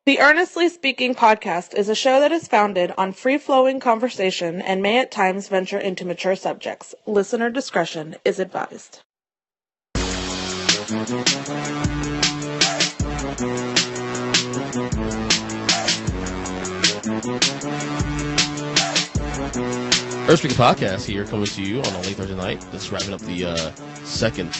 The Earnestly Speaking podcast is a show that is founded on free-flowing conversation and may at times venture into mature subjects. Listener discretion is advised. Earnestly Speaking podcast here coming to you on a late Thursday night. This is wrapping up the second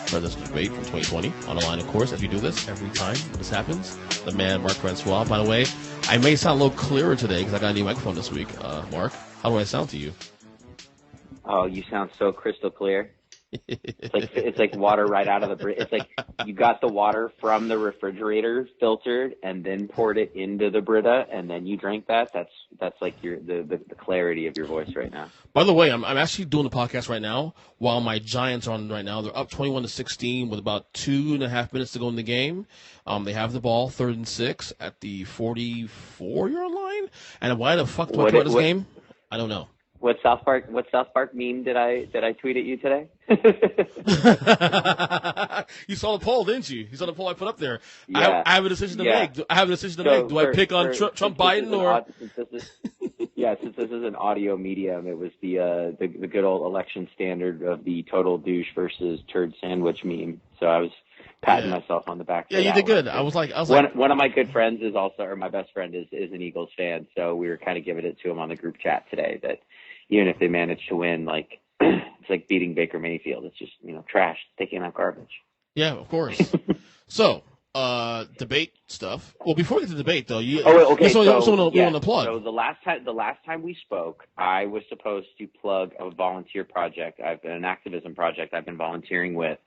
presidential debate from 2020 on the line, of course, as we do this every time this happens. The man, Marc Francois. By the way, I may sound a little clearer today because I got a new microphone this week. Marc, how do I sound to you? Oh, you sound so crystal clear. It's like water right out of the. It's like you got the water from the refrigerator filtered and then poured it into the Brita and then you drank that. That's like the clarity of your voice right now. By the way, I'm actually doing the podcast right now while my Giants are on right now. They're up 21-16 with about 2.5 minutes to go in the game. They have the ball 3rd and 6 at the 44-yard line. And why the fuck do I play this game? I don't know. What South Park meme did I tweet at you today? You saw the poll, didn't you? You saw the poll I put up there. Yeah. I have a decision to make. Do I pick on Trump Biden or? Since this is an audio medium, it was the good old election standard of the total douche versus turd sandwich meme. So I was patting myself on the back. Yeah, you did good. I was like, one of my good friends is also, or my best friend is an Eagles fan. So we were kind of giving it to him on the group chat today that even if they manage to win, like it's like beating Baker Mayfield. It's just, trash, taking out garbage. Yeah, of course. So, debate stuff. Well, before we get to debate, though, we want to plug. So the last time we spoke, I was supposed to plug a volunteer project. I've been an activism project I've been volunteering with,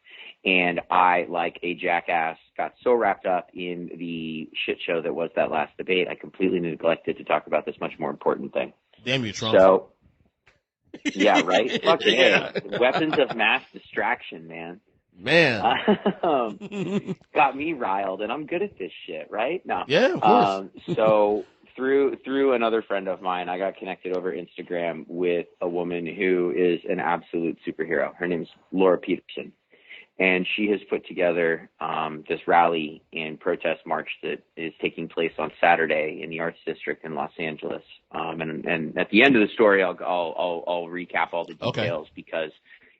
and I, like a jackass, got so wrapped up in the shit show that was that last debate, I completely neglected to talk about this much more important thing. Damn you, Trump. So, yeah, right? Fucking hey, weapons of mass distraction, man. Got me riled, and I'm good at this shit, right? No. Yeah, of course. So through another friend of mine, I got connected over Instagram with a woman who is an absolute superhero. Her name's Laura Peterson, and she has put together this rally and protest march that is taking place on Saturday in the Arts District in Los Angeles. And at the end of the story, I'll recap all the details because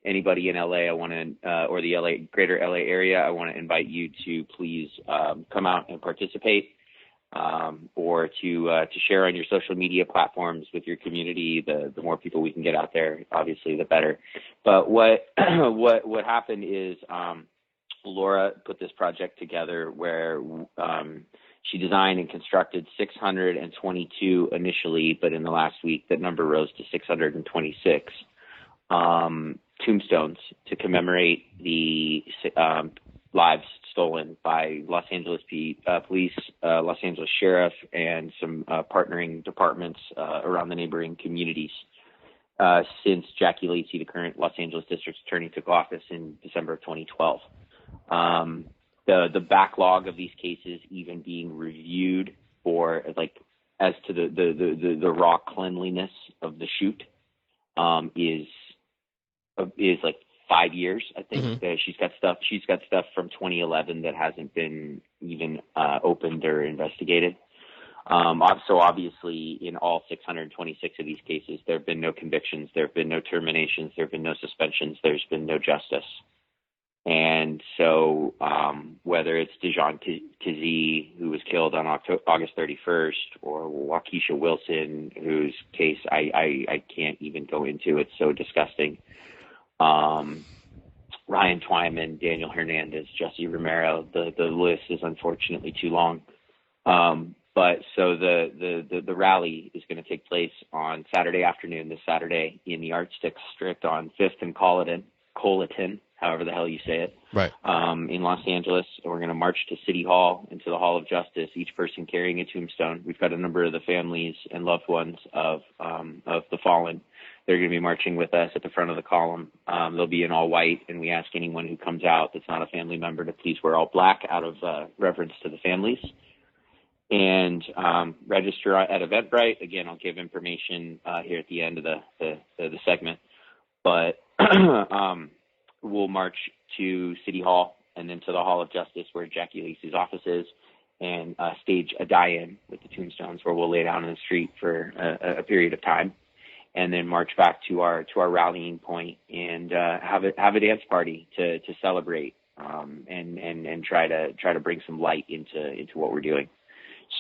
anybody in LA, or the greater LA area, I want to invite you to please come out and participate, or to share on your social media platforms with your community. The more people we can get out there, obviously, the better. But what happened is Laura put this project together where she designed and constructed 622 initially, but in the last week that number rose to 626. Tombstones to commemorate the lives stolen by Los Angeles police, Los Angeles sheriff, and some partnering departments around the neighboring communities since Jackie Lacey, the current Los Angeles District Attorney, took office in December of 2012. The backlog of these cases even being reviewed for as to the raw cleanliness of the shoot is like 5 years, I think. Mm-hmm. She's got stuff from 2011 that hasn't been even opened or investigated. So obviously in all 626 of these cases, there have been no convictions, there have been no terminations, there have been no suspensions, there's been no justice. And so whether it's Dijon Kazee, who was killed on August 31st, or Waukesha Wilson, whose case I can't even go into, it's so disgusting. Ryan Twyman, Daniel Hernandez, Jesse Romero, the list is unfortunately too long. But so the rally is going to take place on Saturday afternoon, this Saturday, in the Arts District on 5th and Colleton, however the hell you say it, right? In Los Angeles. And we're going to march to City Hall, into the Hall of Justice, each person carrying a tombstone. We've got a number of the families and loved ones of the fallen. They're going to be marching with us at the front of the column. They'll be in all white, and we ask anyone who comes out that's not a family member to please wear all black out of reverence to the families. And register at Eventbrite. Again, I'll give information here at the end of the segment. But we'll march to City Hall and then to the Hall of Justice, where Jackie Lacey's office is. and stage a die-in with the tombstones, where we'll lay down in the street for a period of time, and then march back to our rallying point and have a dance party to celebrate, and try to bring some light into what we're doing.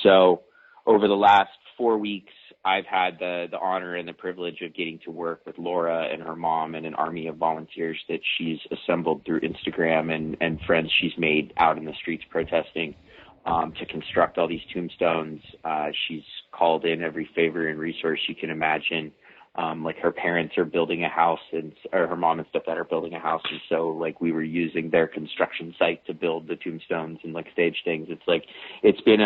So over the last 4 weeks, I've had the honor and the privilege of getting to work with Laura and her mom and an army of volunteers that she's assembled through Instagram and friends she's made out in the streets protesting, to construct all these tombstones. She's called in every favor and resource you can imagine. Like her parents are building a house, or her mom and stepdad are building a house, and so like we were using their construction site to build the tombstones and like stage things. It's like it's been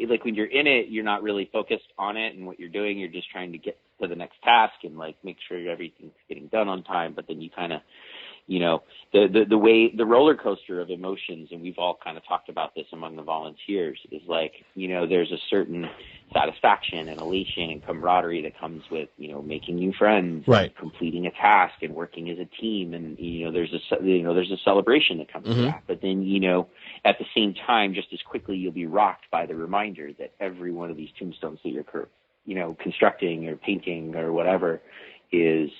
like when you're in it, you're not really focused on it and what you're doing. You're just trying to get to the next task and like make sure everything's getting done on time. But then you kind of, the roller coaster of emotions, and we've all kind of talked about this among the volunteers, is like, there's a certain satisfaction and elation and camaraderie that comes with, making new friends, right, completing a task and working as a team. And, there's a celebration that comes with that. But then, at the same time, just as quickly, you'll be rocked by the reminder that every one of these tombstones that you're, constructing or painting or whatever is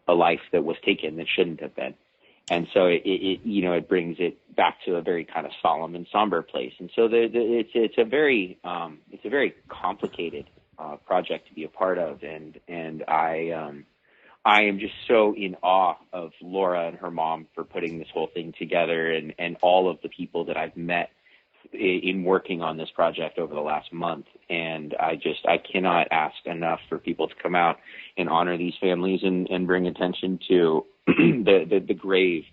a life that was taken that shouldn't have been. And so it brings it back to a very kind of solemn and somber place. And so it's a very complicated project to be a part of. And I am just so in awe of Laura and her mom for putting this whole thing together, and all of the people that I've met in working on this project over the last month. And I cannot ask enough for people to come out and honor these families and bring attention to the grave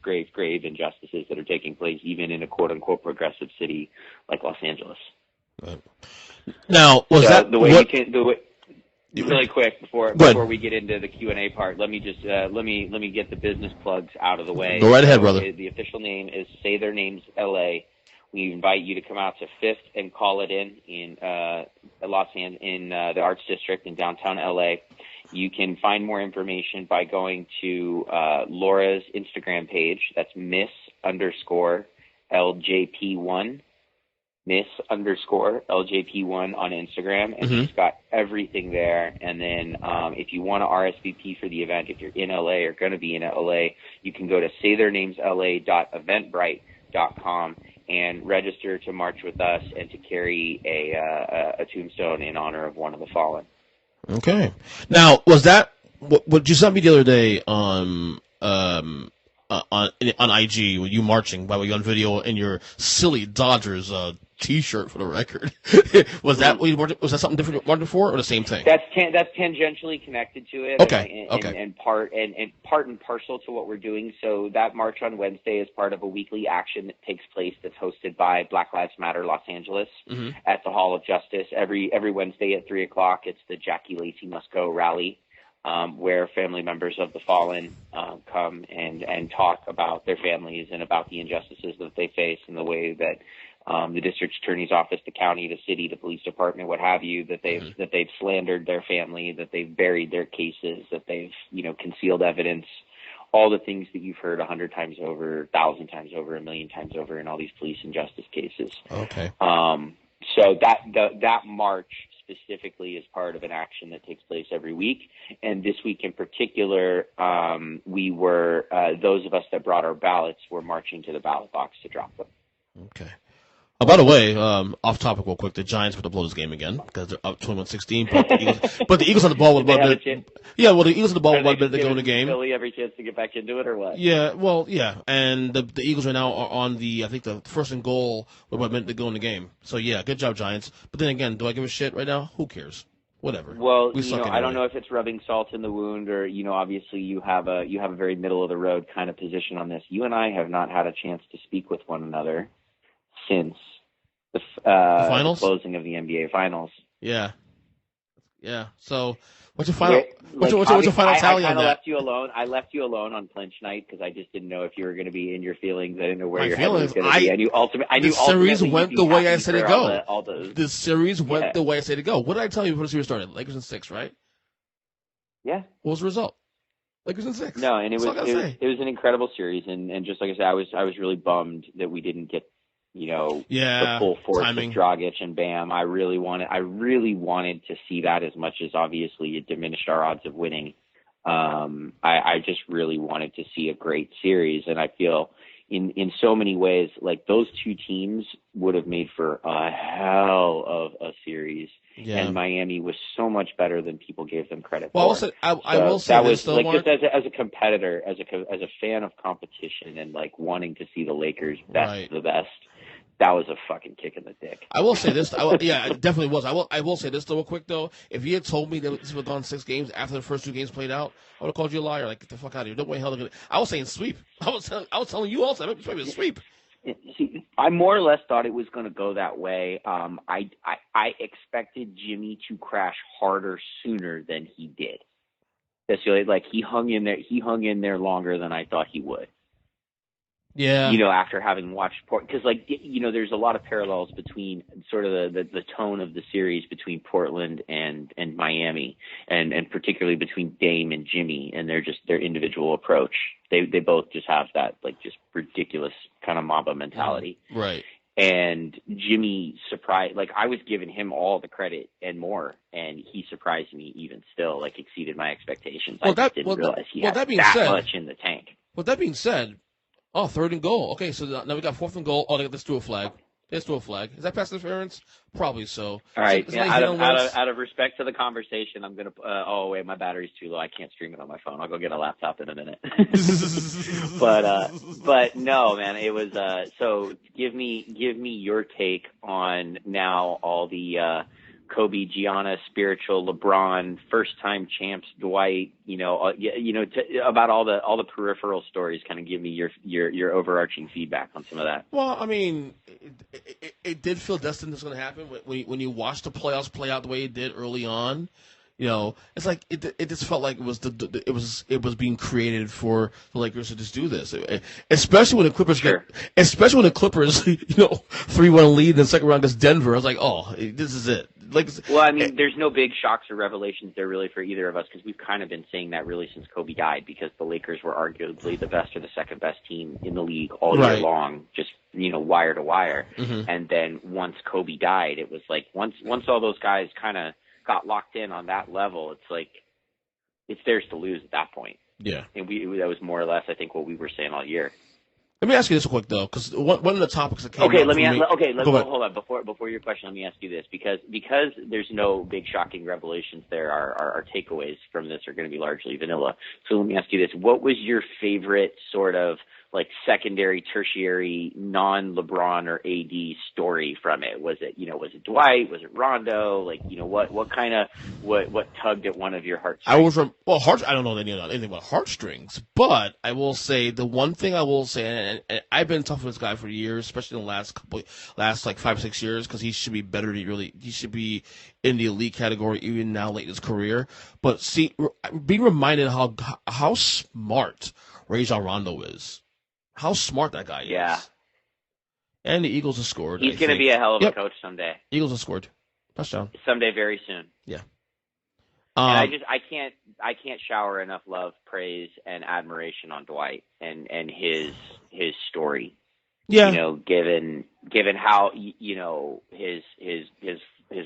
injustices that are taking place, even in a quote unquote progressive city like Los Angeles. Now, really quick before we get into the Q&A part, let me just let me get the business plugs out of the way. Go right ahead, brother. The official name is Say Their Names LA. We invite you to come out to 5th and Call It in the Arts District in downtown LA. You can find more information by going to Laura's Instagram page. That's Miss_LJP1. Miss_LJP1 on Instagram, and she's got everything there. And then if you want to RSVP for the event, if you're in LA or going to be in LA, you can go to saytheirnamesla.eventbrite.com and register to march with us and to carry a tombstone in honor of one of the fallen. Okay. Now, was that what you sent me the other day on IG when you marching, by the way, on video in your silly Dodgers T-shirt, for the record? Was that something different you marched before, or the same thing? That's tangentially connected to it. Okay. And part and parcel to what we're doing. So that march on Wednesday is part of a weekly action that takes place that's hosted by Black Lives Matter Los Angeles at the Hall of Justice every Wednesday at 3:00. It's the Jackie Lacey Must Go rally, where family members of the fallen come and talk about their families and about the injustices that they face, and the way that the district attorney's office, the county, the city, the police department, what have you, that they've slandered their family, that they've buried their cases, that they've concealed evidence, all the things that you've heard 100 times over, 1,000 times over, 1,000,000 times over in all these police injustice cases. Okay. So that march specifically is part of an action that takes place every week. And this week in particular, we were, those of us that brought our ballots were marching to the ballot box to drop them. Okay. Oh, by the way, off topic real quick, the Giants have to blow this game again because they're up 21-16. But the Eagles on the ball with 1 minute. Yeah, well, the Eagles on the ball with 1 minute to go in the game. Philly every chance to get back into it, or what? Yeah, well, yeah, and the Eagles right now are on the first and goal with 1 minute to go in the game. So yeah, good job, Giants. But then again, do I give a shit right now? Who cares? Whatever. Well, I don't know if it's rubbing salt in the wound, or obviously you have a very middle of the road kind of position on this. You and I have not had a chance to speak with one another since the closing of the NBA Finals. Yeah. So, what's your final? What's your final tally on that? I left you alone on clinch night because I just didn't know if you were going to be in your feelings. I didn't know where your head was going to be. I knew ultimately. The series went the way I said it go. The series went the way I said it go. What did I tell you before the series started? Lakers in 6, right? Yeah. What was the result? Lakers in 6. No, and it was an incredible series, and just like I said, I was really bummed that we didn't get the full force timing. of Dragic and Bam. I really wanted to see that, as much as obviously it diminished our odds of winning. I just really wanted to see a great series, and I feel in so many ways, like, those two teams would have made for a hell of a series. Yeah. And Miami was so much better than people gave them credit for. I will say that this, was though, like, Mark, just as a competitor, as a fan of competition, and like wanting to see the Lakers best of the best. That was a fucking kick in the dick. I will say this. Yeah, it definitely was. I will say this, though, real quick, though. If you had told me that this would have gone 6 games after the first 2 games played out, I would have called you a liar. Like, get the fuck out of here. No way in hell. I was saying sweep. I was telling you also. It was a sweep. See, I more or less thought it was going to go that way. I expected Jimmy to crash harder sooner than he did. That's really, like, he hung in there. He hung in there longer than I thought he would. Yeah. After having watched because, like, there's a lot of parallels between sort of the tone of the series between Portland and Miami, and particularly between Dame and Jimmy, and their individual approach. They both just have that, like, just ridiculous kind of Mamba mentality. Right. And Jimmy surprised, like, I was giving him all the credit and more, and he surprised me even still, like, exceeded my expectations. I didn't realize he had that much in the tank. Well, that being said, 3rd and goal. Okay, so now we got 4th and goal. Oh, let's do a flag. Let's do a flag. Is that pass interference? Probably so. All right. Out of respect to the conversation, I'm gonna. Oh wait, my battery's too low. I can't stream it on my phone. I'll go get a laptop in a minute. But no, man. It was. So give me your take on now all the Kobe, Giannis, spiritual, LeBron, first-time champs, Dwight. About all the peripheral stories. Kind of give me your overarching feedback on some of that. Well, I mean, it did feel destined this was going to happen when you watch the playoffs play out the way it did early on. It's like it just felt like it was being created for the Lakers to just do this, especially when the Clippers especially when the Clippers 3-1 lead in the second round against Denver. I was like, oh, this is it. Like, well, I mean, there's no big shocks or revelations there really for either of us, because we've kind of been saying that really since Kobe died, because the Lakers were arguably the best or the second best team in the league all year long, just wire to wire. Mm-hmm. And then once Kobe died, it was like once all those guys kind of got locked in on that level, it's like it's theirs to lose at that point. Yeah, and that was more or less, I think, what we were saying all year. Let me ask you this quick, though, because one of the topics that came up hold on. Before your question, let me ask you this, because there's no big shocking revelations there. Our takeaways from this are going to be largely vanilla. So let me ask you this: what was your favorite sort of like secondary, tertiary, non-LeBron or AD story from it? Was it Dwight? Was it Rondo? Like, what tugged at one of your heartstrings? I don't know anything about heartstrings, but I will say the one thing I will say, and I've been tough with this guy for years, especially in the last like 5-6 years, because he should be better. He should be in the elite category even now late in his career. But see, being reminded how smart Rajon Rondo is. How smart that guy is. Yeah. And the Eagles have scored. He's going to be a hell of a coach someday. Eagles have scored. Touchdown. Someday, very soon. Yeah. And I can't shower enough love, praise, and admiration on Dwight and his story. Yeah. Given how his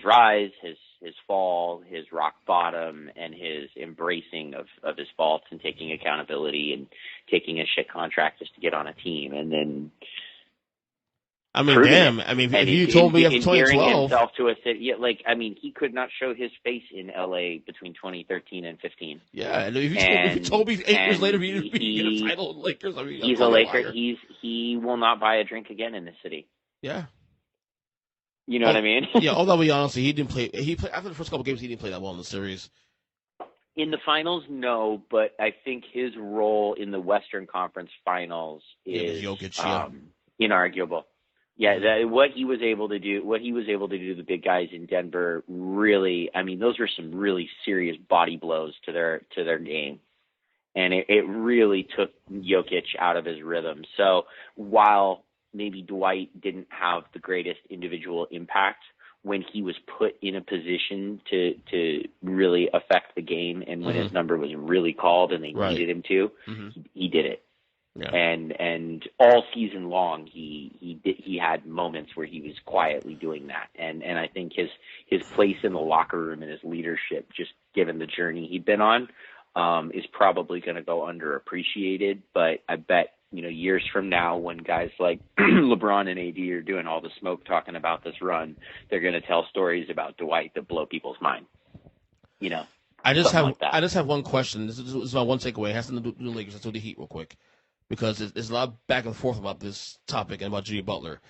rise, his fall, his rock bottom, and his embracing of his faults and taking accountability and taking a shit contract just to get on a team, and then if you told me after 2012, himself to a city, he could not show his face in LA between 2013 and 15. Yeah, and if you told me 8 years later he'd get a title in Lakers, he's a Laker. He will not buy a drink again in this city. Yeah. You know what I mean? Yeah, although we honestly, he played after the first couple games. He didn't play that well in the series. In the finals, no, but I think his role in the Western Conference Finals is inarguable. Yeah, what he was able to do to the big guys in Denver, really, I mean, those were some really serious body blows to their game. And it really took Jokic out of his rhythm. So while maybe Dwight didn't have the greatest individual impact, when he was put in a position to really affect the game, and when his number was really called and they needed him to, he did it. Yeah. And all season long, he had moments where he was quietly doing that. And I think his place in the locker room and his leadership, just given the journey he'd been on, is probably going to go underappreciated. But I bet, years from now, when guys like LeBron and AD are doing all the smoke talking about this run, they're going to tell stories about Dwight that blow people's mind. I just have one Mm-hmm. question. This is my one takeaway. It has to do with the Lakers. Let's do the Heat real quick, because there's a lot back and forth about this topic and about Jimmy Butler.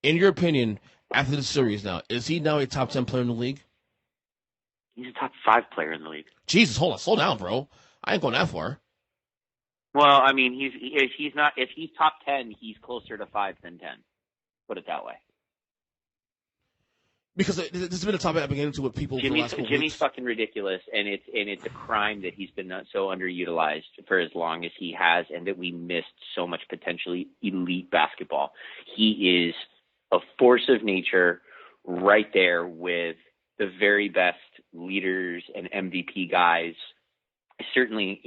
In your opinion, after the series now, is he now a top 10 player in the league? He's a top 5 player in the league. Jesus, hold on, slow down, bro. I ain't going that far. Well, I mean, if he's top 10, he's closer to 5 than 10. Put it that way. Because this has been a topic I've been getting into with people for the last couple Jimmy's weeks. fucking ridiculous, and it's a crime that he's been so underutilized for as long as he has, and that we missed so much potentially elite basketball. He is a force of nature, right there with the very best leaders and MVP guys. Certainly,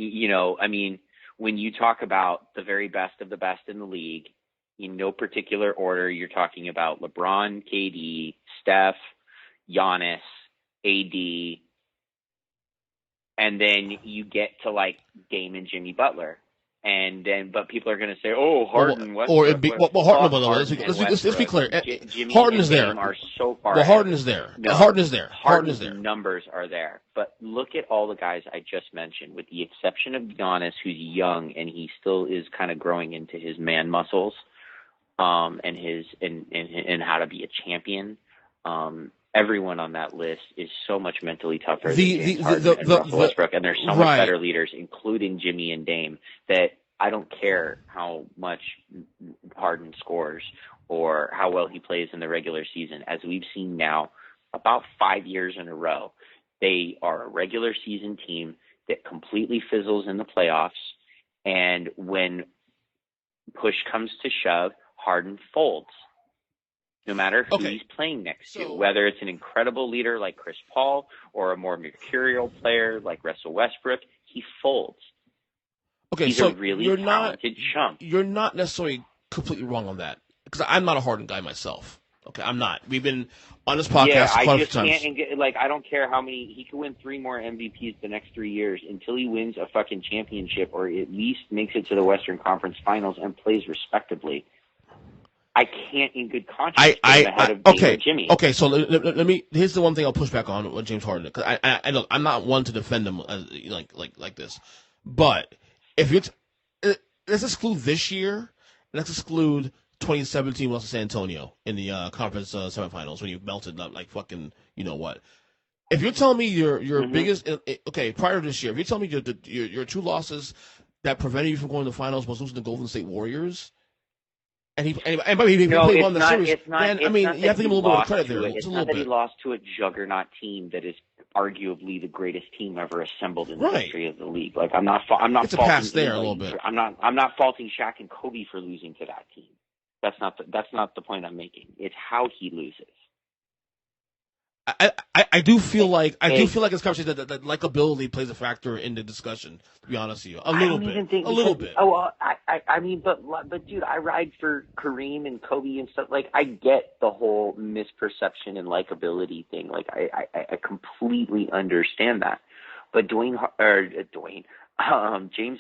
I mean, when you talk about the very best of the best in the league, in no particular order, you're talking about LeBron, KD, Steph, Giannis, AD, and then you get to like Dame and Jimmy Butler. But people are going to say, "Oh, Harden, Westbrook." Let's be clear. Jimmy Harden and is there. Dame are so far. Well, ahead. Harden is there. No, Harden is there. Harden is there. Numbers are there, but look at all the guys I just mentioned, with the exception of Giannis, who's young and he still is kind of growing into his man muscles, and his and how to be a champion. Everyone on that list is so much mentally tougher than James Harden and Russell Westbrook, and there's so much better leaders, including Jimmy and Dame, that I don't care how much Harden scores or how well he plays in the regular season. As we've seen now, about 5 years in a row, they are a regular season team that completely fizzles in the playoffs, and when push comes to shove, Harden folds. No matter who he's playing next to, whether it's an incredible leader like Chris Paul or a more mercurial player like Russell Westbrook, he folds. Okay, he's so a really talented chump. You're not necessarily completely wrong on that, because I'm not a Harden guy myself. Okay, I'm not. We've been on this podcast quite a few times. I don't care how many. He could win 3 more MVPs the next 3 years until he wins a fucking championship, or at least makes it to the Western Conference Finals and plays respectably. I can't, in good conscience, put him ahead of Dame or Jimmy. Okay, so let me. Here's the one thing I'll push back on with James Harden, because I look, I'm not one to defend him like this, but if you let's exclude this year, let's exclude 2017 Los San Antonio in the conference semifinals when you melted up like fucking what. If you're telling me your biggest prior to this year, if you're telling me your 2 losses that prevented you from going to the finals was losing the Golden State Warriors. And he played on the series. You have to give him a little bit of credit there. It's not that he lost to a juggernaut team that is arguably the greatest team ever assembled in the history of the league. Like I'm not it's a pass there a little bit. I'm not faulting Shaq and Kobe for losing to that team. That's not the point I'm making. It's how he loses. I do feel like this conversation that likability plays a factor in the discussion. To be honest with you, a little bit. Oh, I mean, but dude, I ride for Kareem and Kobe and stuff. Like, I get the whole misperception and likability thing. Like, I completely understand that. But James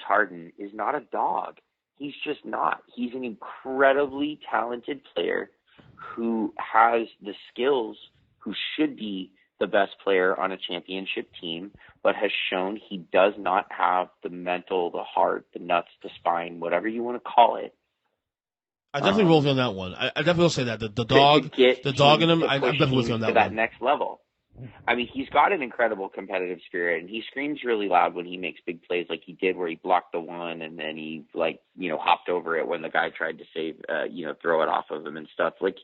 Harden is not a dog. He's just not. He's an incredibly talented player who has the skills, who should be the best player on a championship team, but has shown he does not have the mental, the heart, the nuts, the spine, whatever you want to call it. I definitely roll with you on that one. I definitely will say that. The dog in him, I'm definitely with you on that one. To that next level. I mean, he's got an incredible competitive spirit, and he screams really loud when he makes big plays, like he did where he blocked the one, and then he hopped over it when the guy tried to throw it off of him and stuff. Like,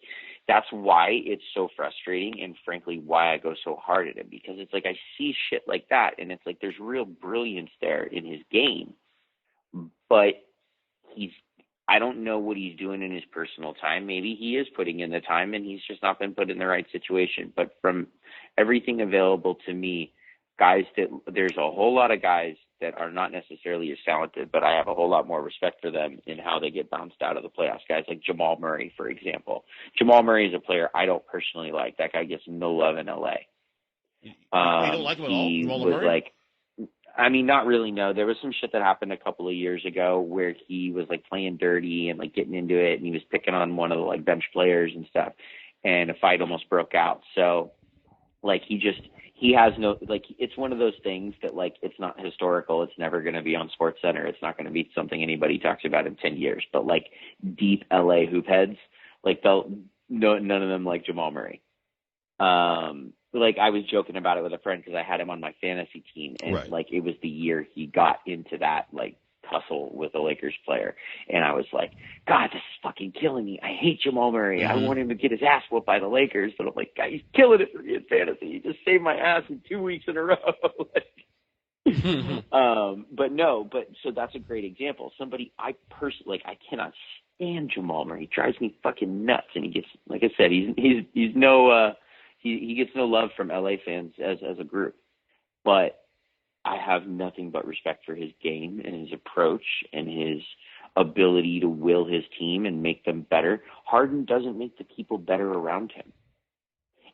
that's why it's so frustrating, and frankly, why I go so hard at him, because it's like I see shit like that, and it's like there's real brilliance there in his game, but I don't know what he's doing in his personal time. Maybe he is putting in the time and he's just not been put in the right situation. But from everything available to me, there's a whole lot of guys that are not necessarily as talented, but I have a whole lot more respect for them in how they get bounced out of the playoffs. Guys like Jamal Murray, for example. Jamal Murray is a player I don't personally like. That guy gets no love in LA. You don't like him at all? He Jamal was Murray? like, I mean, not really, no. There was some shit that happened a couple of years ago where he was like playing dirty and like getting into it, and he was picking on one of the like bench players and stuff, and a fight almost broke out. So like he has no, like, it's one of those things that like, it's not historical. It's never going to be on Sports Center. It's not going to be something anybody talks about in 10 years, but like deep LA hoop heads, like none of them like Jamal Murray. Like I was joking about it with a friend because I had him on my fantasy team, and right. like it was the year he got into that like tussle with a Lakers player, and I was like, God, this is fucking killing me. I hate Jamal Murray. Mm-hmm. I want him to get his ass whooped by the Lakers, but I'm like, God, he's killing it for me in fantasy. He just saved my ass in 2 weeks in a row. But so that's a great example. Somebody I personally like. I cannot stand Jamal Murray. He drives me fucking nuts, and he gets, like I said, he's no. He gets no love from LA fans as a group, but I have nothing but respect for his game and his approach and his ability to will his team and make them better. Harden doesn't make the people better around him.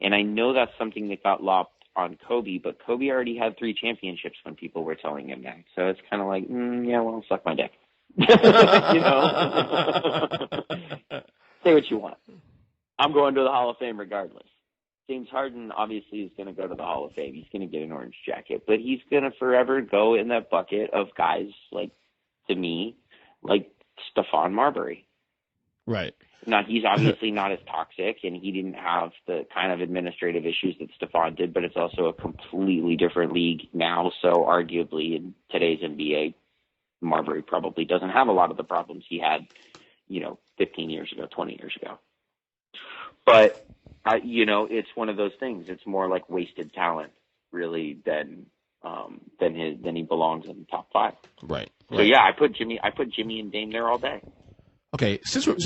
And I know that's something that got lopped on Kobe, but Kobe already had 3 championships when people were telling him that. So it's kind of like, yeah, well, suck my dick. You know? Say what you want. I'm going to the Hall of Fame regardless. James Harden obviously is going to go to the Hall of Fame. He's going to get an orange jacket, but he's going to forever go in that bucket of guys like, to me, like Stephon Marbury. Right. Now, he's obviously not as toxic, and he didn't have the kind of administrative issues that Stephon did, but it's also a completely different league now. So arguably in today's NBA, Marbury probably doesn't have a lot of the problems he had, 15 years ago, 20 years ago. But it's one of those things. It's more like wasted talent, really, than he belongs in the top 5. Right. So yeah, I put Jimmy and Dame there all day. Okay, since we're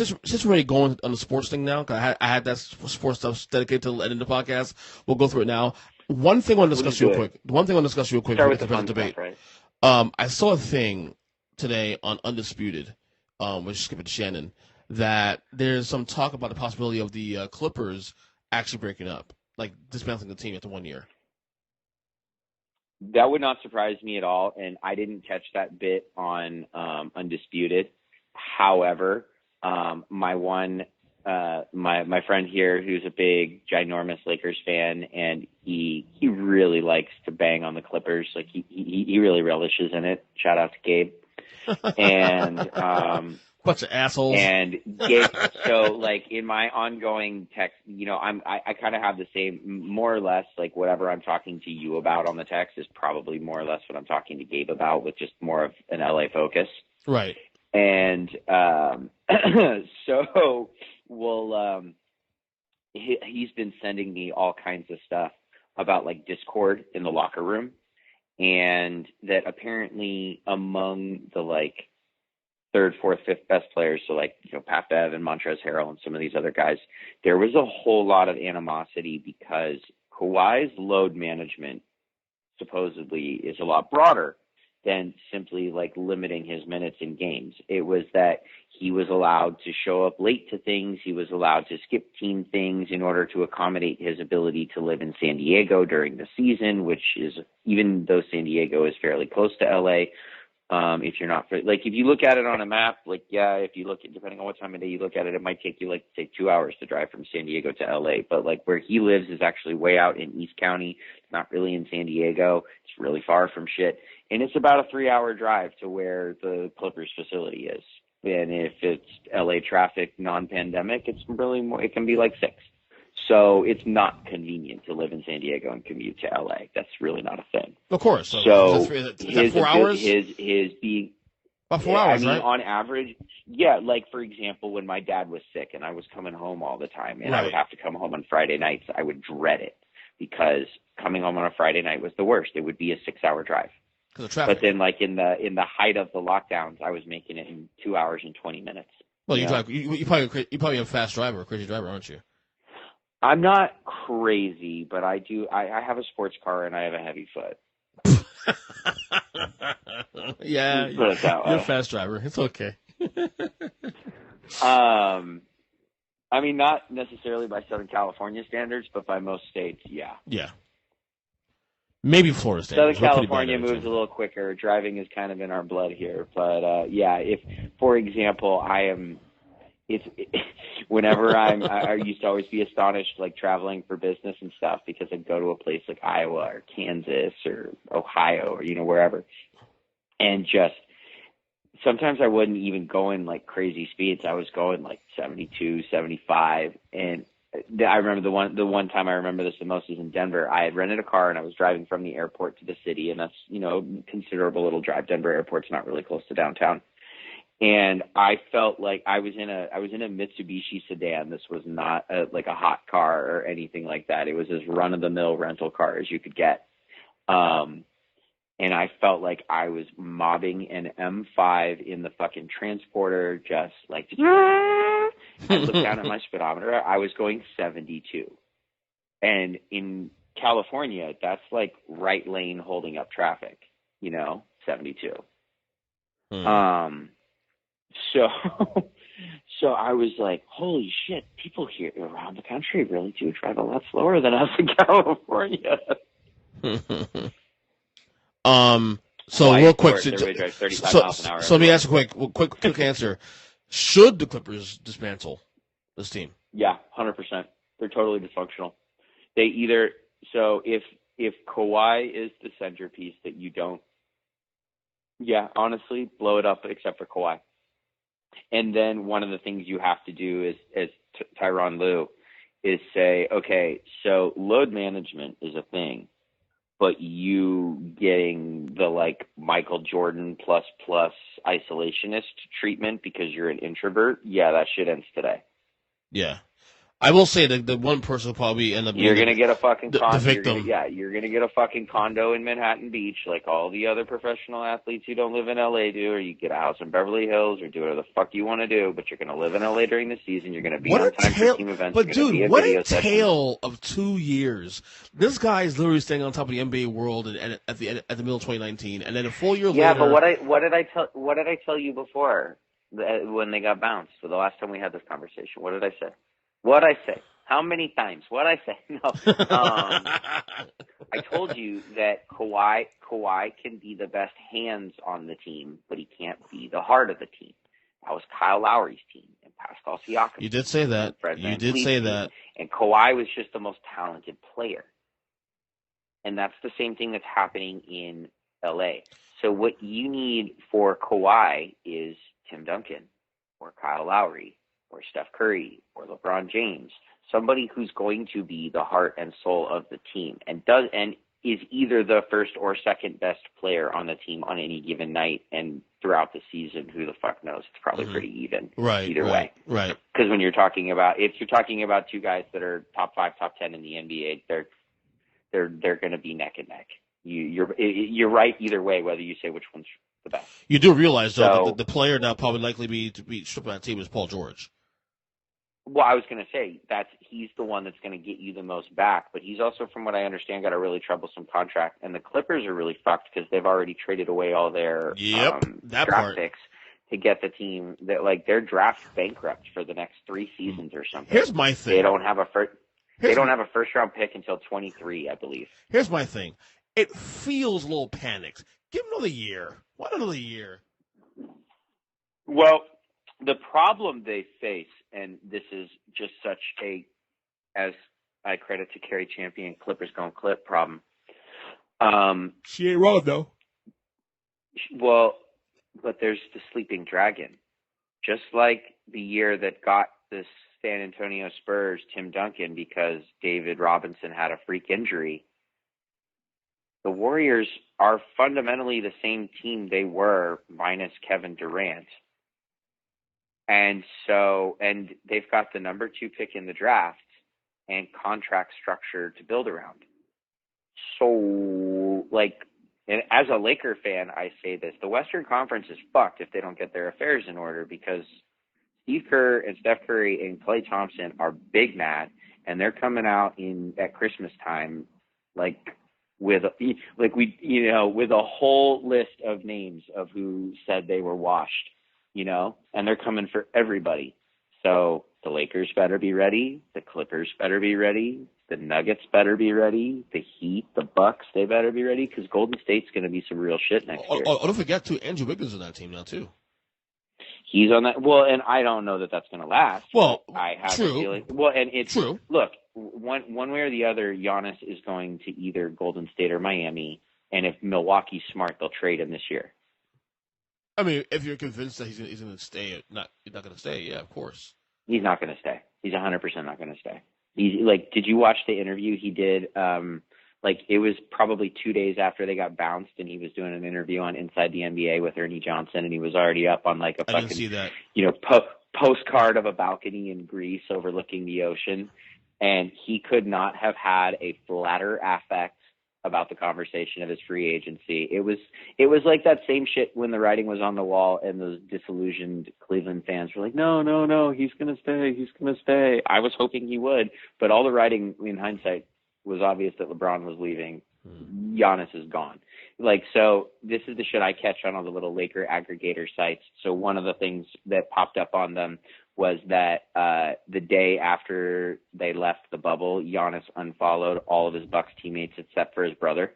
already going on the sports thing now, because I had that sports stuff dedicated to the end of the podcast. We'll go through it now. One thing I want to discuss real quick. Start with the fun debate. Stuff, right? I saw a thing today on Undisputed, which Skip and Shannon, that there's some talk about the possibility of the Clippers actually breaking up, like dismantling the team after 1 year. That would not surprise me at all, and I didn't catch that bit on Undisputed. However, my friend here, who's a big, ginormous Lakers fan, and he really likes to bang on the Clippers. Like he really relishes in it. Shout out to Gabe. And bunch of assholes. And Gabe, so like in my ongoing text, I kind of have the same, more or less, like whatever I'm talking to you about on the text is probably more or less what I'm talking to Gabe about, with just more of an LA focus. Right. And so he's been sending me all kinds of stuff about like Discord in the locker room, and that apparently among the like 3rd, 4th, 5th best players, so like Pat Bev and Montrezl Harrell and some of these other guys, there was a whole lot of animosity because Kawhi's load management supposedly is a lot broader than simply like limiting his minutes in games. It was that he was allowed to show up late to things. He was allowed to skip team things in order to accommodate his ability to live in San Diego during the season, which is, even though San Diego is fairly close to LA, if you're not, like, if you look at it on a map, like, yeah, if you look at, depending on what time of day you look at it, it might take you like, say 2 hours to drive from San Diego to LA. But like where he lives is actually way out in East County. It's not really in San Diego. It's really far from shit. And it's about a 3-hour drive to where the Clippers facility is. And if it's LA traffic, non-pandemic, it's really more, it can be like 6. So it's not convenient to live in San Diego and commute to LA. That's really not a thing. Of course. So is that 4 hours? His being about 4 hours, I mean, right? On average, yeah. Like for example, when my dad was sick and I was coming home all the time, and I would have to come home on Friday nights, I would dread it because coming home on a Friday night was the worst. It would be a 6-hour drive. Because of traffic. But then, like in the height of the lockdowns, I was making it in 2 hours and 20 minutes. Well, you probably a fast driver, a crazy driver, aren't you? I'm not crazy, but I do. I have a sports car and I have a heavy foot. Yeah, Let's put it that you're a way. fast driver. It's okay. I mean, not necessarily by Southern California standards, but by most states, yeah. Yeah. Maybe Florida Southern standards. We're pretty bad California at it, moves too. a little quicker. Driving is kind of in our blood here, but yeah. If, for example, whenever I used to always be astonished, like traveling for business and stuff, because I'd go to a place like Iowa or Kansas or Ohio or wherever, and just sometimes I wouldn't even go in like crazy speeds. I was going like 72, 75, and I remember the one time I remember this the most is in Denver. I had rented a car and I was driving from the airport to the city, and that's considerable little drive. Denver airport's not really close to downtown. And I felt like I was in a Mitsubishi sedan. This was not like a hot car or anything like that. It was as run of the mill rental car as you could get. And I felt like I was mobbing an M5 in the fucking transporter, just like I looked down at my speedometer. I was going 72. And in California, that's like right lane holding up traffic, 72. So I was like, holy shit, people here around the country really do drive a lot slower than us in California. So real quick, everybody drives 35 so miles an hour. let me ask a quick answer. Should the Clippers dismantle this team? Yeah, 100%. They're totally dysfunctional. They either, so if Kawhi is the centerpiece that you don't, yeah, honestly, blow it up except for Kawhi. And then one of the things you have to do is, as Tyronn Lue, is say, okay, so load management is a thing, but you getting the like Michael Jordan plus isolationist treatment because you're an introvert, yeah, that shit ends today. Yeah. I will say that the one person will probably end up being you're gonna get a fucking the victim. You're gonna get a fucking condo in Manhattan Beach, like all the other professional athletes who don't live in LA do, or you get a house in Beverly Hills, or do whatever the fuck you want to do. But you're gonna live in LA during the season. You're gonna be on time for team events. But dude, what a tale of 2 years! This guy is literally staying on top of the NBA world at the middle of 2019, and then a full year later. Yeah, but what did I tell you before when they got bounced? So the last time we had this conversation, what did I say? What'd I say? How many times? What'd I say? No. I told you that Kawhi can be the best hands on the team, but he can't be the heart of the team. That was Kyle Lowry's team and Pascal Siakam. You did say that. You did say that. And Kawhi was just the most talented player. And that's the same thing that's happening in LA. So what you need for Kawhi is Tim Duncan or Kyle Lowry or Steph Curry or LeBron James, somebody who's going to be the heart and soul of the team and is either the first or second best player on the team on any given night and throughout the season. Who the fuck knows? It's probably pretty even either way. Right. Because when you're talking about two guys that are top 5, top 10 in the NBA, they're going to be neck and neck. You're right either way, whether you say which one's the best. You do realize though that the player now probably likely to be stripped from that team is Paul George. Well, I was going to say he's the one that's going to get you the most back, but he's also, from what I understand, got a really troublesome contract. And the Clippers are really fucked because they've already traded away all their draft picks to get the team that, like, they're draft bankrupt for the next 3 seasons or something. Here's my thing. They don't have a first round pick until 23, I believe. Here's my thing. It feels a little panicked. Give him another year. Why another year? Well, the problem they face, and this is just such as I credit to Carrie Champion, Clippers going Clip problem. She ain't wrong though. Well, but there's the sleeping dragon. Just like the year that got the San Antonio Spurs Tim Duncan because David Robinson had a freak injury. The Warriors are fundamentally the same team they were minus Kevin Durant. And they've got the number 2 pick in the draft and contract structure to build around. So, and as a Laker fan, I say this, the Western Conference is fucked if they don't get their affairs in order, because Steve Kerr and Steph Curry and Klay Thompson are big mad, and they're coming out at Christmas time, like with with a whole list of names of who said they were washed, and they're coming for everybody. So the Lakers better be ready. The Clippers better be ready. The Nuggets better be ready. The Heat, the Bucks, they better be ready because Golden State's going to be some real shit next year. Oh, don't forget, too, Andrew Wiggins on that team now, too. He's on that. Well, and I don't know that that's going to last. Well, I have true. a feeling. Well, and it's true. Look, one way or the other, Giannis is going to either Golden State or Miami, and if Milwaukee's smart, they'll trade him this year. I mean, if you're convinced that he's going to stay, he's not going to stay. Yeah, of course. He's not going to stay. He's 100% not going to stay. He's did you watch the interview he did? It was probably 2 days after they got bounced, and he was doing an interview on Inside the NBA with Ernie Johnson, and he was already up on a fucking, I didn't see that. Postcard of a balcony in Greece overlooking the ocean, and he could not have had a flatter affect about the conversation of his free agency. It was like that same shit when the writing was on the wall and those disillusioned Cleveland fans were like, no, he's going to stay. I was hoping he would, but all the writing in hindsight was obvious that LeBron was leaving. Giannis is gone. So this is the shit I catch on all the little Laker aggregator sites. So one of the things that popped up on them was that the day after they left the bubble, Giannis unfollowed all of his Bucks teammates except for his brother.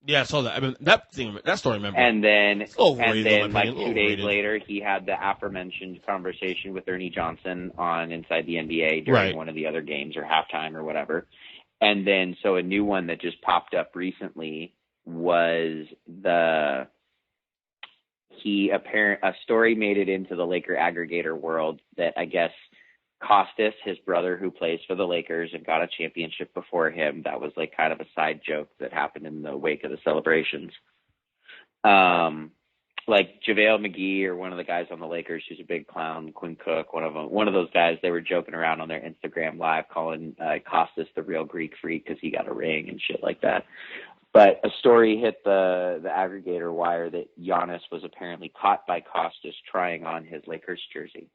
Yeah, I saw that. I mean, that story, remember? And then 2 days later, he had the aforementioned conversation with Ernie Johnson on Inside the NBA during one of the other games or halftime or whatever. And then, so a new one that just popped up recently was a story made it into the Laker aggregator world that I guess Costas, his brother who plays for the Lakers and got a championship before him, that was kind of a side joke that happened in the wake of the celebrations. JaVale McGee or one of the guys on the Lakers who's a big clown, Quinn Cook, one of those guys, they were joking around on their Instagram live calling Costas the real Greek freak because he got a ring and shit like that. But a story hit the aggregator wire that Giannis was apparently caught by Costas trying on his Lakers jersey.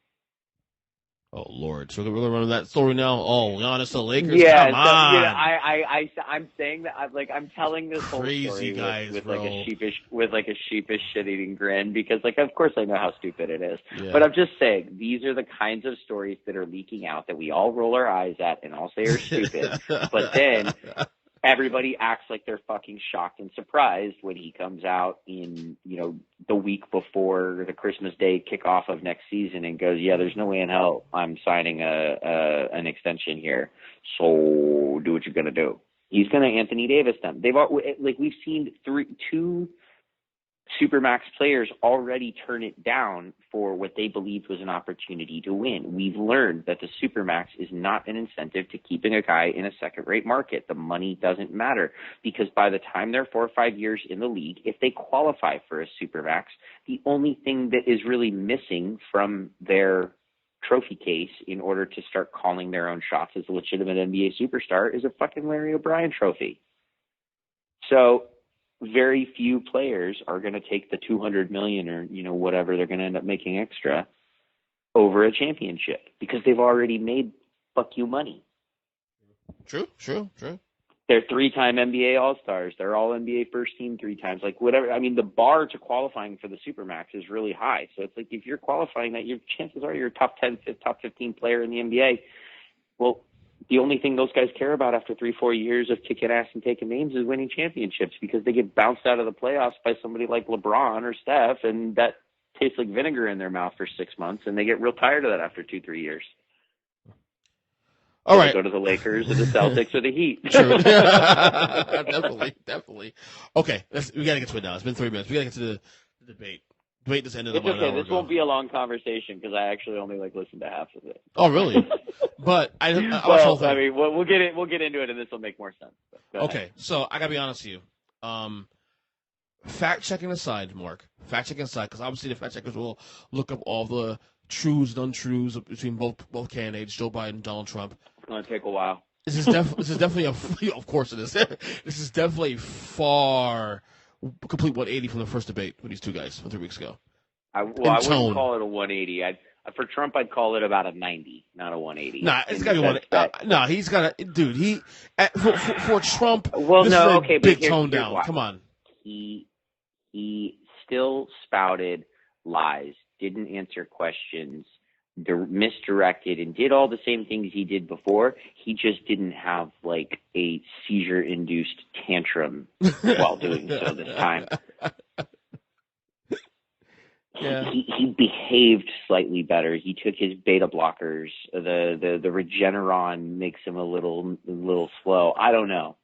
Oh Lord! So we're gonna run that story now. Oh, Giannis the Lakers. Yeah, come on. I'm saying that I'm telling this crazy whole story guys, with bro. a sheepish shit-eating grin because of course I know how stupid it is. Yeah. But I'm just saying these are the kinds of stories that are leaking out that we all roll our eyes at and all say are stupid. But then everybody acts like they're fucking shocked and surprised when he comes out in, the week before the Christmas Day kickoff of next season and goes, yeah, there's no way in hell I'm signing an extension here. So do what you're going to do. He's going to Anthony Davis them. We've seen two Supermax players already turn it down for what they believed was an opportunity to win. We've learned that the Supermax is not an incentive to keeping a guy in a second-rate market. The money doesn't matter because by the time they're 4 or 5 years in the league, if they qualify for a Supermax, the only thing that is really missing from their trophy case in order to start calling their own shots as a legitimate NBA superstar is a fucking Larry O'Brien trophy. So very few players are going to take the $200 million or, whatever they're going to end up making extra over a championship because they've already made fuck you money. True. They're 3-time NBA All-Stars. They're all NBA first team 3 times. Whatever. I mean, the bar to qualifying for the Supermax is really high. So it's if you're qualifying that, your chances are you're a top 10, top 15 player in the NBA. Well, the only thing those guys care about after 3-4 years of kicking ass and taking names is winning championships because they get bounced out of the playoffs by somebody like LeBron or Steph, and that tastes like vinegar in their mouth for 6 months, and they get real tired of that after 2-3 years. All right. Go to the Lakers or the Celtics or the Heat. True. Definitely. Okay, we got to get to it now. It's been 3 minutes. We got to get to the debate. Debate this ended it's about okay. an hour This ago. won't be a long conversation because I actually only listened to half of it. Oh, really? But I watched the whole thing. I mean, we'll get into it, and this will make more sense. Okay, so I gotta be honest with you. Fact checking aside, Mark. Fact checking aside, because obviously the fact checkers will look up all the truths and untruths between both candidates, Joe Biden and Donald Trump. It's gonna take a while. This is definitely of course it is. This is definitely far complete 180 from the first debate with these two guys from 3 weeks ago. I wouldn't call it a 180. For Trump, I'd call it about a 90, not a 180. Nah, it's got to be one. Nah, he's got to, dude. For Trump, well, this no, is a okay, big but tone here's down. why. Come on. He still spouted lies, didn't answer questions, misdirected, and did all the same things he did before. He just didn't have like a seizure-induced tantrum while doing so this time. Yeah. He behaved slightly better. He took his beta blockers. The Regeneron makes him a little slow. I don't know.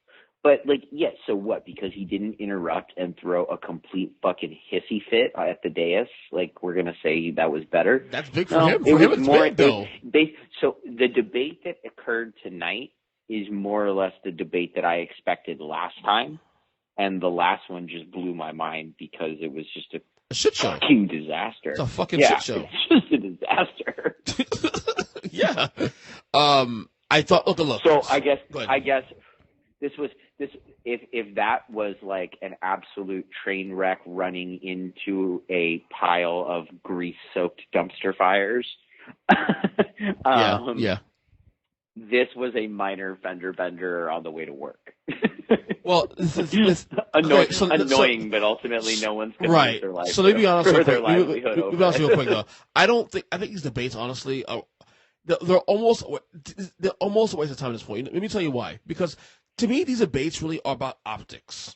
But, like, yes, so what? Because he didn't interrupt and throw a complete fucking hissy fit at the dais, like, we're going to say that was better? That's big for him. For him, it's big, though. So the debate that occurred tonight is more or less the debate that I expected last time. And the last one just blew my mind because it was just a shit show. Fucking disaster. It's a fucking shit show. It's just a disaster. Yeah. I thought, look. So I guess this if that was like an absolute train wreck running into a pile of grease-soaked dumpster fires. Yeah. This was a minor fender bender on the way to work. Well, this annoying, but ultimately no one's going to lose their life. So let me be honest real quick. Let me be honest real quick though. I think these debates, honestly, they're almost a waste of time at this point. Let me tell you why. Because to me, these debates really are about optics.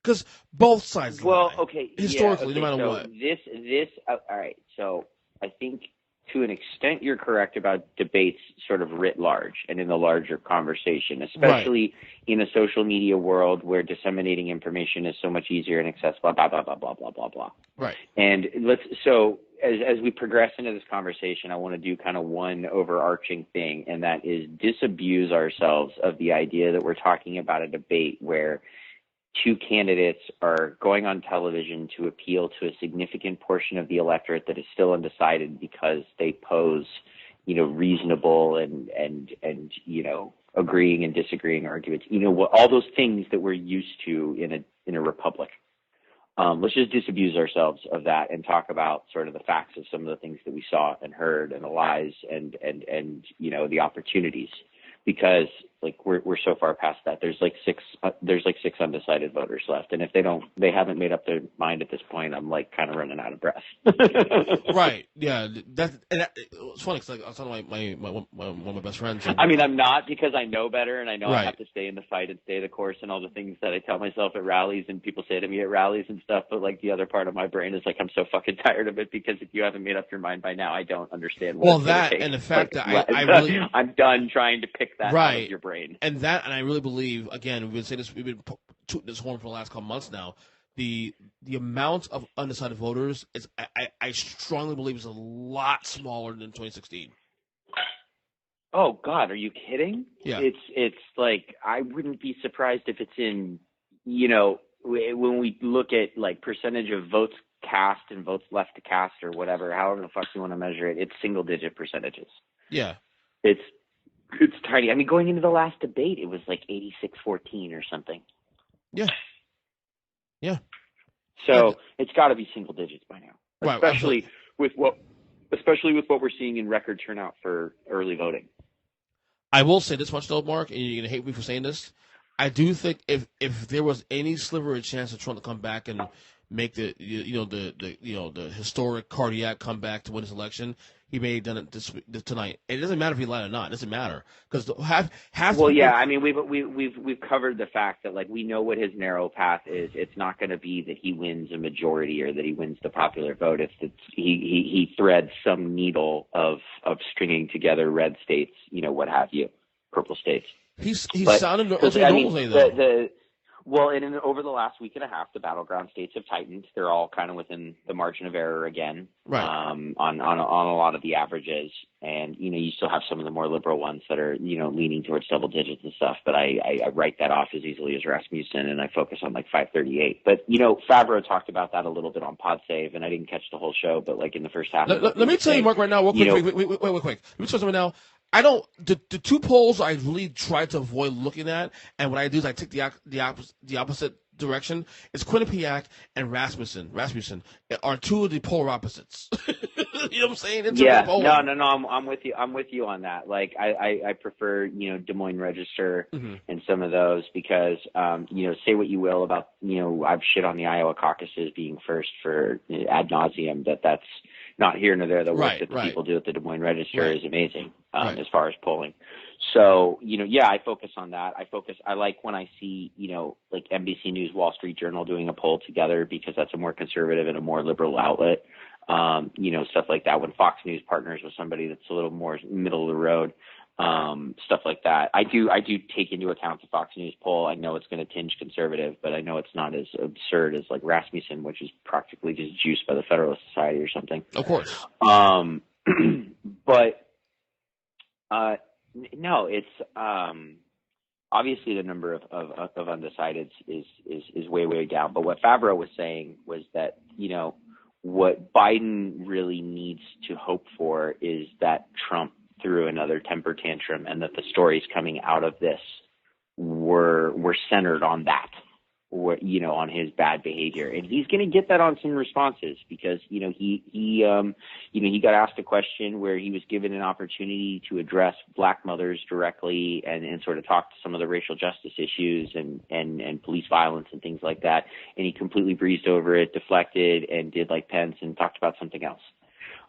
Because both sides lie. Okay. Historically, no matter so what. All right. So I think to an extent you're correct about debates sort of writ large and in the larger conversation, especially in a social media world where disseminating information is so much easier and accessible, blah, blah, blah, blah, blah, blah, blah. Right. And as we progress into this conversation, I want to do kind of one overarching thing, and that is disabuse ourselves of the idea that we're talking about a debate where two candidates are going on television to appeal to a significant portion of the electorate that is still undecided because they pose, reasonable and agreeing and disagreeing arguments. All those things that we're used to in a republic. Let's just disabuse ourselves of that and talk about sort of the facts of some of the things that we saw and heard and the lies and the opportunities, because like we're so far past that. There's like six undecided voters left, and if they haven't made up their mind at this point, I'm like kind of running out of breath. Right? Yeah. It's funny because I was talking to one of my best friends. I mean, I'm not, because I know better and I know Right. I have to stay in the fight and stay the course and all the things that I tell myself at rallies and people say to me at rallies and stuff. But like the other part of my brain is like, I'm so fucking tired of it, because if you haven't made up your mind by now, I don't understand. And the fact that I really, I'm done trying to pick that out of your brain. And I really believe, again, we've been saying this, we've been tooting this horn for the last couple months now. The amount of undecided voters is, I strongly believe, is a lot smaller than 2016. Oh God, are you kidding? Yeah. It's like, I wouldn't be surprised if it's in, when we look at like percentage of votes cast and votes left to cast or whatever, however the fuck you want to measure it, it's single digit percentages. Yeah. It's tiny. I mean, going into the last debate, it was like 86-14 or something. Yeah. Yeah. So it's got to be single digits by now, right, especially with what we're seeing in record turnout for early voting. I will say this much though, Mark, and you're gonna hate me for saying this. I do think if there was any sliver of chance of Trump to come back and make the historic cardiac comeback to win this election, he may have done it tonight. It doesn't matter if he lied or not. It doesn't matter, because I mean, we've covered the fact that like we know what his narrow path is. It's not going to be that he wins a majority or that he wins the popular vote. It's that he threads some needle of stringing together red states, what have you, purple states. He's sounded normally though. And over the last week and a half, the battleground states have tightened. They're all kind of within the margin of error again, right? On a lot of the averages, and you still have some of the more liberal ones that are leaning towards double digits and stuff. But I write that off as easily as Rasmussen, and I focus on like 538. But Favreau talked about that a little bit on Pod Save, and I didn't catch the whole show, but like in the first half. Let me tell you, Mark, right now, real quick. Wait, quick. Let me tell you something now. The two polls I really try to avoid looking at, and what I do is I take the opposite direction. It's Quinnipiac and Rasmussen are two of the polar opposites. You know what I'm saying? In terms Yeah, of polling. no. I'm with you. I'm with you on that. Like, I prefer, Des Moines Register and some of those because, say what you will about, I've shit on the Iowa caucuses being first for ad nauseum. That's not here nor there. The work that the people do at the Des Moines Register is amazing as far as polling. So, I focus on that. I like when I see, like NBC News, Wall Street Journal doing a poll together because that's a more conservative and a more liberal outlet. Stuff like that. When Fox News partners with somebody that's a little more middle of the road, stuff like that. I do take into account the Fox News poll. I know it's going to tinge conservative, but I know it's not as absurd as like Rasmussen, which is practically just juiced by the Federalist Society or something. Of course. But no, it's obviously the number of undecideds is way down. But what Favreau was saying was that, what Biden really needs to hope for is that Trump threw another temper tantrum and that the stories coming out of this were centered on that, or, on his bad behavior. And he's going to get that on some responses because, he got asked a question where he was given an opportunity to address black mothers directly and sort of talk to some of the racial justice issues and police violence and things like that. And he completely breezed over it, deflected, and did like Pence and talked about something else.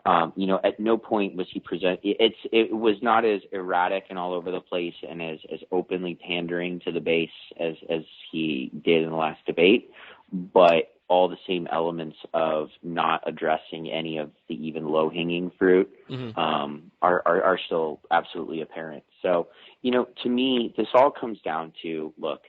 At no point was he it was not as erratic and all over the place and as openly pandering to the base as he did in the last debate, but all the same elements of not addressing any of the even low-hanging fruit are still absolutely apparent. So, to me, this all comes down to, look,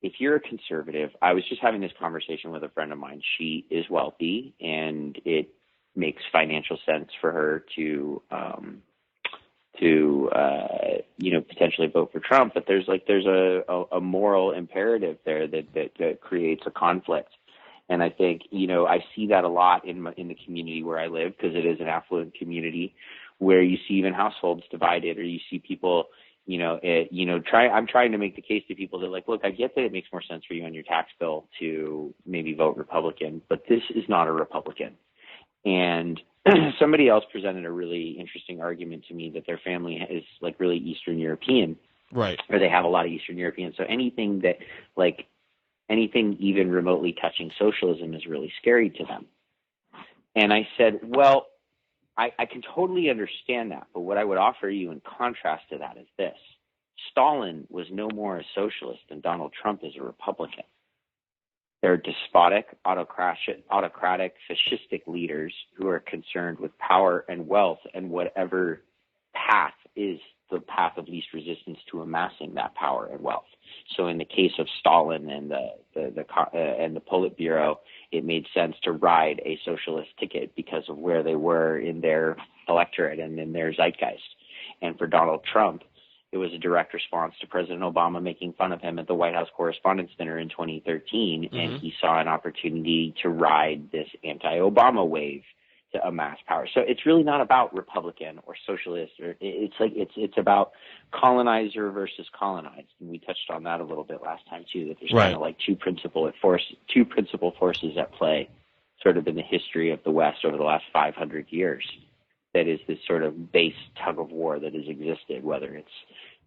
if you're a conservative, I was just having this conversation with a friend of mine. She is wealthy, and it makes financial sense for her to potentially vote for Trump, but there's a moral imperative there that creates a conflict. And I think, I see that a lot in the community where I live, because it is an affluent community where you see even households divided, or you see people, I'm trying to make the case to people that, like, look, I get that it makes more sense for you on your tax bill to maybe vote Republican, but this is not a Republican. And somebody else presented a really interesting argument to me that their family is like really Eastern European, right? Or they have a lot of Eastern European. So anything even remotely touching socialism is really scary to them. And I said, well, I can totally understand that. But what I would offer you in contrast to that is this: Stalin was no more a socialist than Donald Trump is a Republican. They're despotic, autocratic, fascistic leaders who are concerned with power and wealth, and whatever path is the path of least resistance to amassing that power and wealth. So in the case of Stalin and the Politburo, it made sense to ride a socialist ticket because of where they were in their electorate and in their zeitgeist. And for Donald Trump, it was a direct response to President Obama making fun of him at the White House Correspondents' Dinner in 2013, and he saw an opportunity to ride this anti-Obama wave to amass power. So it's really not about Republican or socialist, or it's about colonizer versus colonized, and we touched on that a little bit last time too. That there's kind of like two principal forces at play, sort of in the history of the West over the last 500 years. That is this sort of base tug of war that has existed, whether it's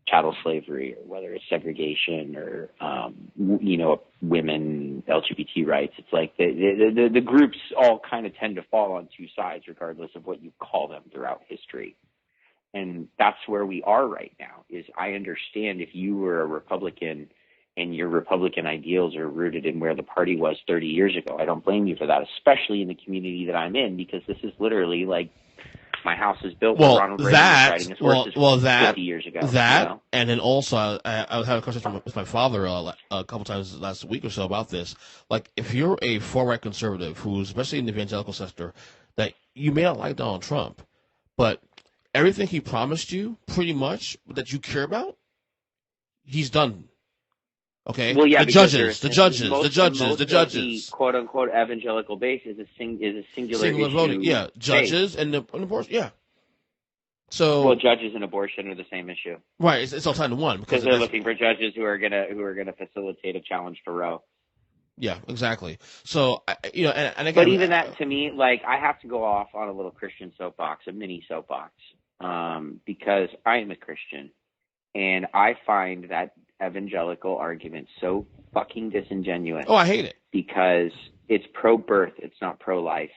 chattel slavery or whether it's segregation or, women, LGBT rights. It's like the groups all kind of tend to fall on two sides, regardless of what you call them throughout history. And that's where we are right now. Is I understand if you were a Republican and your Republican ideals are rooted in where the party was 30 years ago. I don't blame you for that, especially in the community that I'm in, because this is literally like, my house is built with Ronald Reagan riding his horses 50 years ago. And then also, I was having a conversation with my father a couple times last week or so about this. Like, if you're a far-right conservative who's, especially in the evangelical sector, that you may not like Donald Trump, but everything he promised you, pretty much, that you care about, he's done. Okay. Well, yeah, the judges. The quote unquote evangelical base is a singular issue voting. Yeah, judges and abortion. Yeah. So well, judges and abortion are the same issue. Right. It's all tied to one because they're looking for judges who are gonna facilitate a challenge to Roe. Yeah, exactly. So, and again, But even that, to me, like, I have to go off on a little Christian soapbox, a mini soapbox, because I am a Christian, and I find that evangelical argument so fucking disingenuous. I hate it. Because it's pro-birth, it's not pro-life.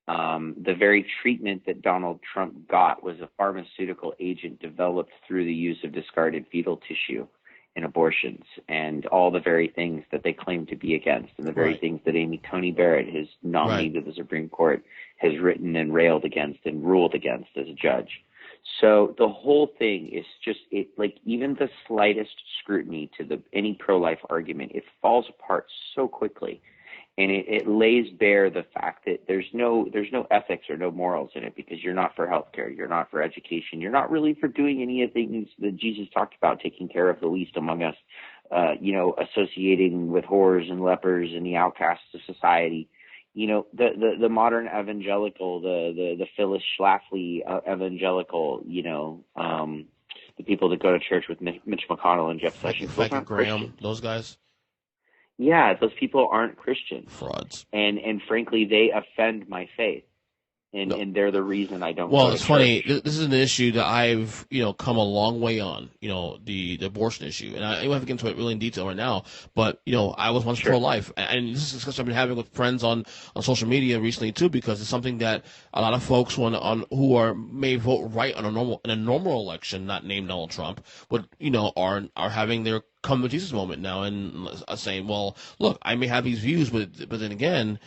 The very treatment that Donald Trump got was a pharmaceutical agent developed through the use of discarded fetal tissue in abortions, and all the very things that they claim to be against, and the very things that Amy Coney Barrett, his nominee to the Supreme Court, has written and railed against and ruled against as a judge. So the whole thing is just, like, even the slightest scrutiny to any pro-life argument, it falls apart so quickly. And it lays bare the fact that there's no ethics or no morals in it, because you're not for healthcare, you're not for education, you're not really for doing any of the things that Jesus talked about, taking care of the least among us, associating with whores and lepers and the outcasts of society. The modern evangelical, the Phyllis Schlafly evangelical, the people that go to church with Mitch McConnell and Jeff Sessions, those aren't Graham, Christians. those guys. Yeah, those people aren't Christians. Frauds. And frankly, they offend my faith. And they're the reason I don't go to Well, it's funny. church. This is an issue that I've, come a long way on, the abortion issue. And I don't have to get into it really in detail right now, but, I was once pro-life. And this is a discussion I've been having with friends on social media recently, too, because it's something that a lot of folks who may vote right in a normal election, not named Donald Trump, but, are having their come to Jesus moment now and saying, well, look, I may have these views, but then again,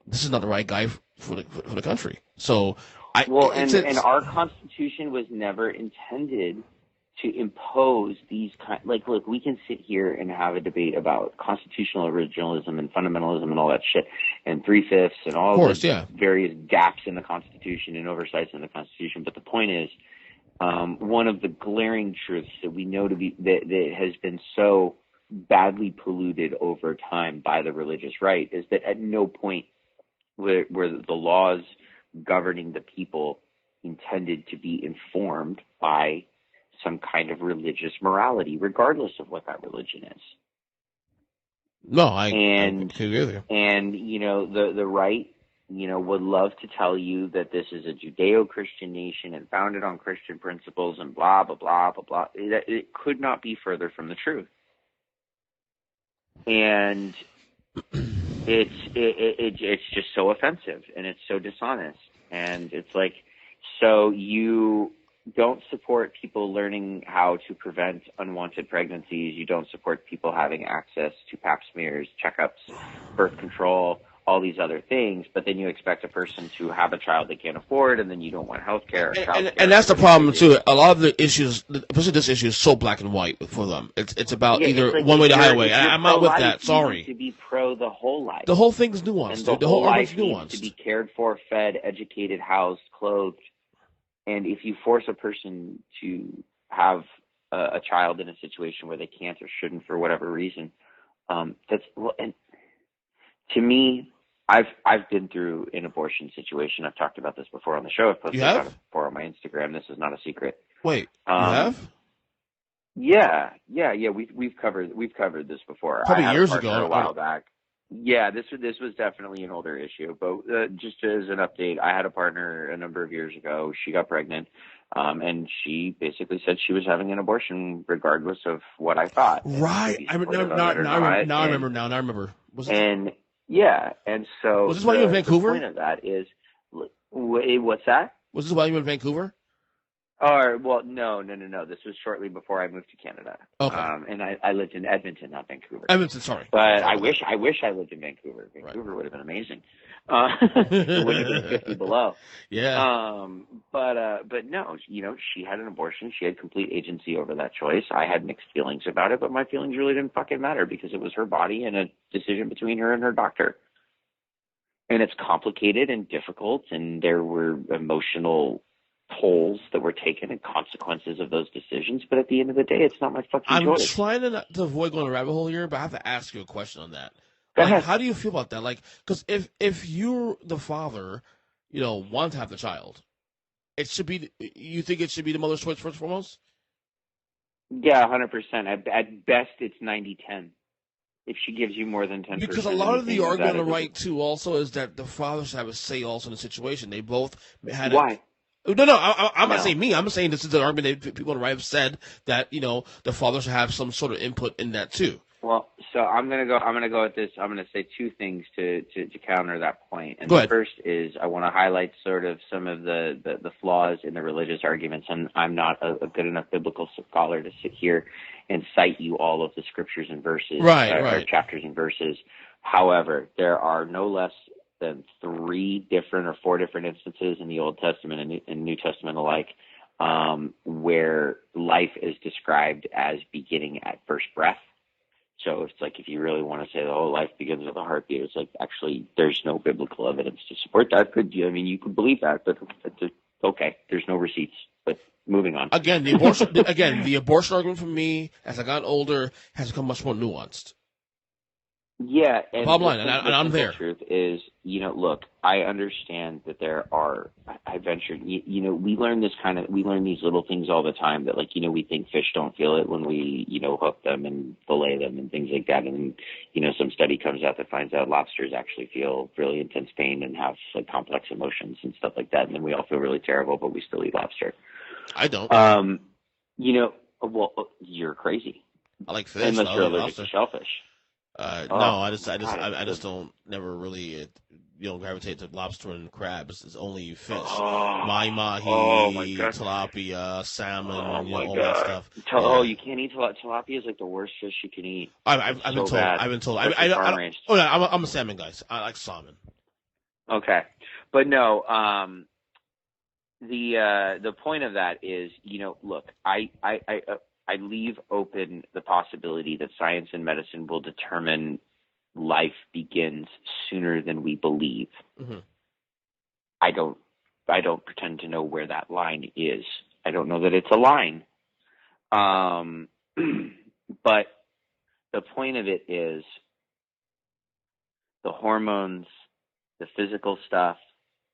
this is not the right guy for the country. So, and our Constitution was never intended to impose these look, we can sit here and have a debate about constitutional originalism and fundamentalism and all that shit, and 3/5 and all the various gaps in the Constitution and oversights in the Constitution. But the point is, one of the glaring truths that we know that has been so badly polluted over time by the religious right is that at no point where the laws governing the people intended to be informed by some kind of religious morality, regardless of what that religion is. No, I agree with you. And, the right, would love to tell you that this is a Judeo-Christian nation and founded on Christian principles and blah, blah, blah, blah, blah. It could not be further from the truth. And it's just so offensive, and it's so dishonest, and it's like, so you don't support people learning how to prevent unwanted pregnancies, you don't support people having access to pap smears, checkups, birth control, all these other things, but then you expect a person to have a child they can't afford, and then you don't want health care. And that's the problem, too. A lot of the issues, especially this issue, is so black and white for them. It's about either one way to highway. I'm not with that. Sorry. To be pro the whole life. The whole thing's nuanced. And the whole life argument's needs nuanced. to be cared for, fed, educated, housed, clothed. And if you force a person to have a child in a situation where they can't or shouldn't for whatever reason, and to me, I've been through an abortion situation. I've talked about this before on the show. I've posted about it before on my Instagram. This is not a secret. Wait, you have? Yeah. We've covered this before. Probably I had years a ago. A while back. Yeah, this was definitely an older issue. But just as an update, I had a partner a number of years ago. She got pregnant, and she basically said she was having an abortion regardless of what I thought. Right. I remember. Yeah, and so was this while you were in Vancouver? The point of that is, what's that? Was this while you were in Vancouver? Well, no. This was shortly before I moved to Canada. Okay. And I lived in Edmonton, not Vancouver. Edmonton, sorry. But I wish I lived in Vancouver. Vancouver would have been amazing. It would have been 50 below. Yeah. But no, she had an abortion. She had complete agency over that choice. I had mixed feelings about it, but my feelings really didn't fucking matter because it was her body and a decision between her and her doctor. And it's complicated and difficult, and there were emotional tolls that were taken and consequences of those decisions, but at the end of the day, it's not my fucking choice. I'm trying to avoid going a rabbit hole here, but I have to ask you a question on that. Go ahead. How do you feel about that? Because if you're the father, want to have the child, you think it should be the mother's choice first and foremost? Yeah, 100%. At best, it's 90-10. If she gives you more than 10%, because a lot of the argument on the right, is too, also is that the fathers have a say also in the situation. They both had why? No, I'm not No. saying me. I'm saying this is the argument that people on the right have said that, the fathers should have some sort of input in that, too. Well, so I'm gonna go with this. I'm gonna say two things to counter that point. And Go the ahead. first is I want to highlight sort of some of the flaws in the religious arguments. And I'm not a good enough biblical scholar to sit here and cite you all of the scriptures and verses, or chapters and verses. However, there are no less than 3 different or 4 different instances in the Old Testament and New Testament alike, where life is described as beginning at first breath. So it's like if you really want to say the whole life begins with a heartbeat, it's like actually there's no biblical evidence to support that. You could believe that, but okay, there's no receipts. But moving on. Again, the abortion argument for me, as I got older, has become much more nuanced. Yeah, and bottom line, and I'm there. The truth is, look, I understand that there are. I ventured, we learn these little things all the time that, like, we think fish don't feel it when we, hook them and fillet them and things like that, and some study comes out that finds out lobsters actually feel really intense pain and have like complex emotions and stuff like that, and then we all feel really terrible, but we still eat lobster. I don't. Well, you're crazy. I like fish. Unless you're allergic to shellfish. No, I just don't never really gravitate to lobster and crabs. It's only fish, mahi, tilapia, salmon, all that stuff. You can't eat tilapia. Tilapia is like the worst fish you can eat. I've been told. I'm a salmon guy. I like salmon. Okay, but no. The point of that is, look, I leave open the possibility that science and medicine will determine life begins sooner than we believe. Mm-hmm. I don't pretend to know where that line is. I don't know that it's a line. But the point of it is the hormones, the physical stuff,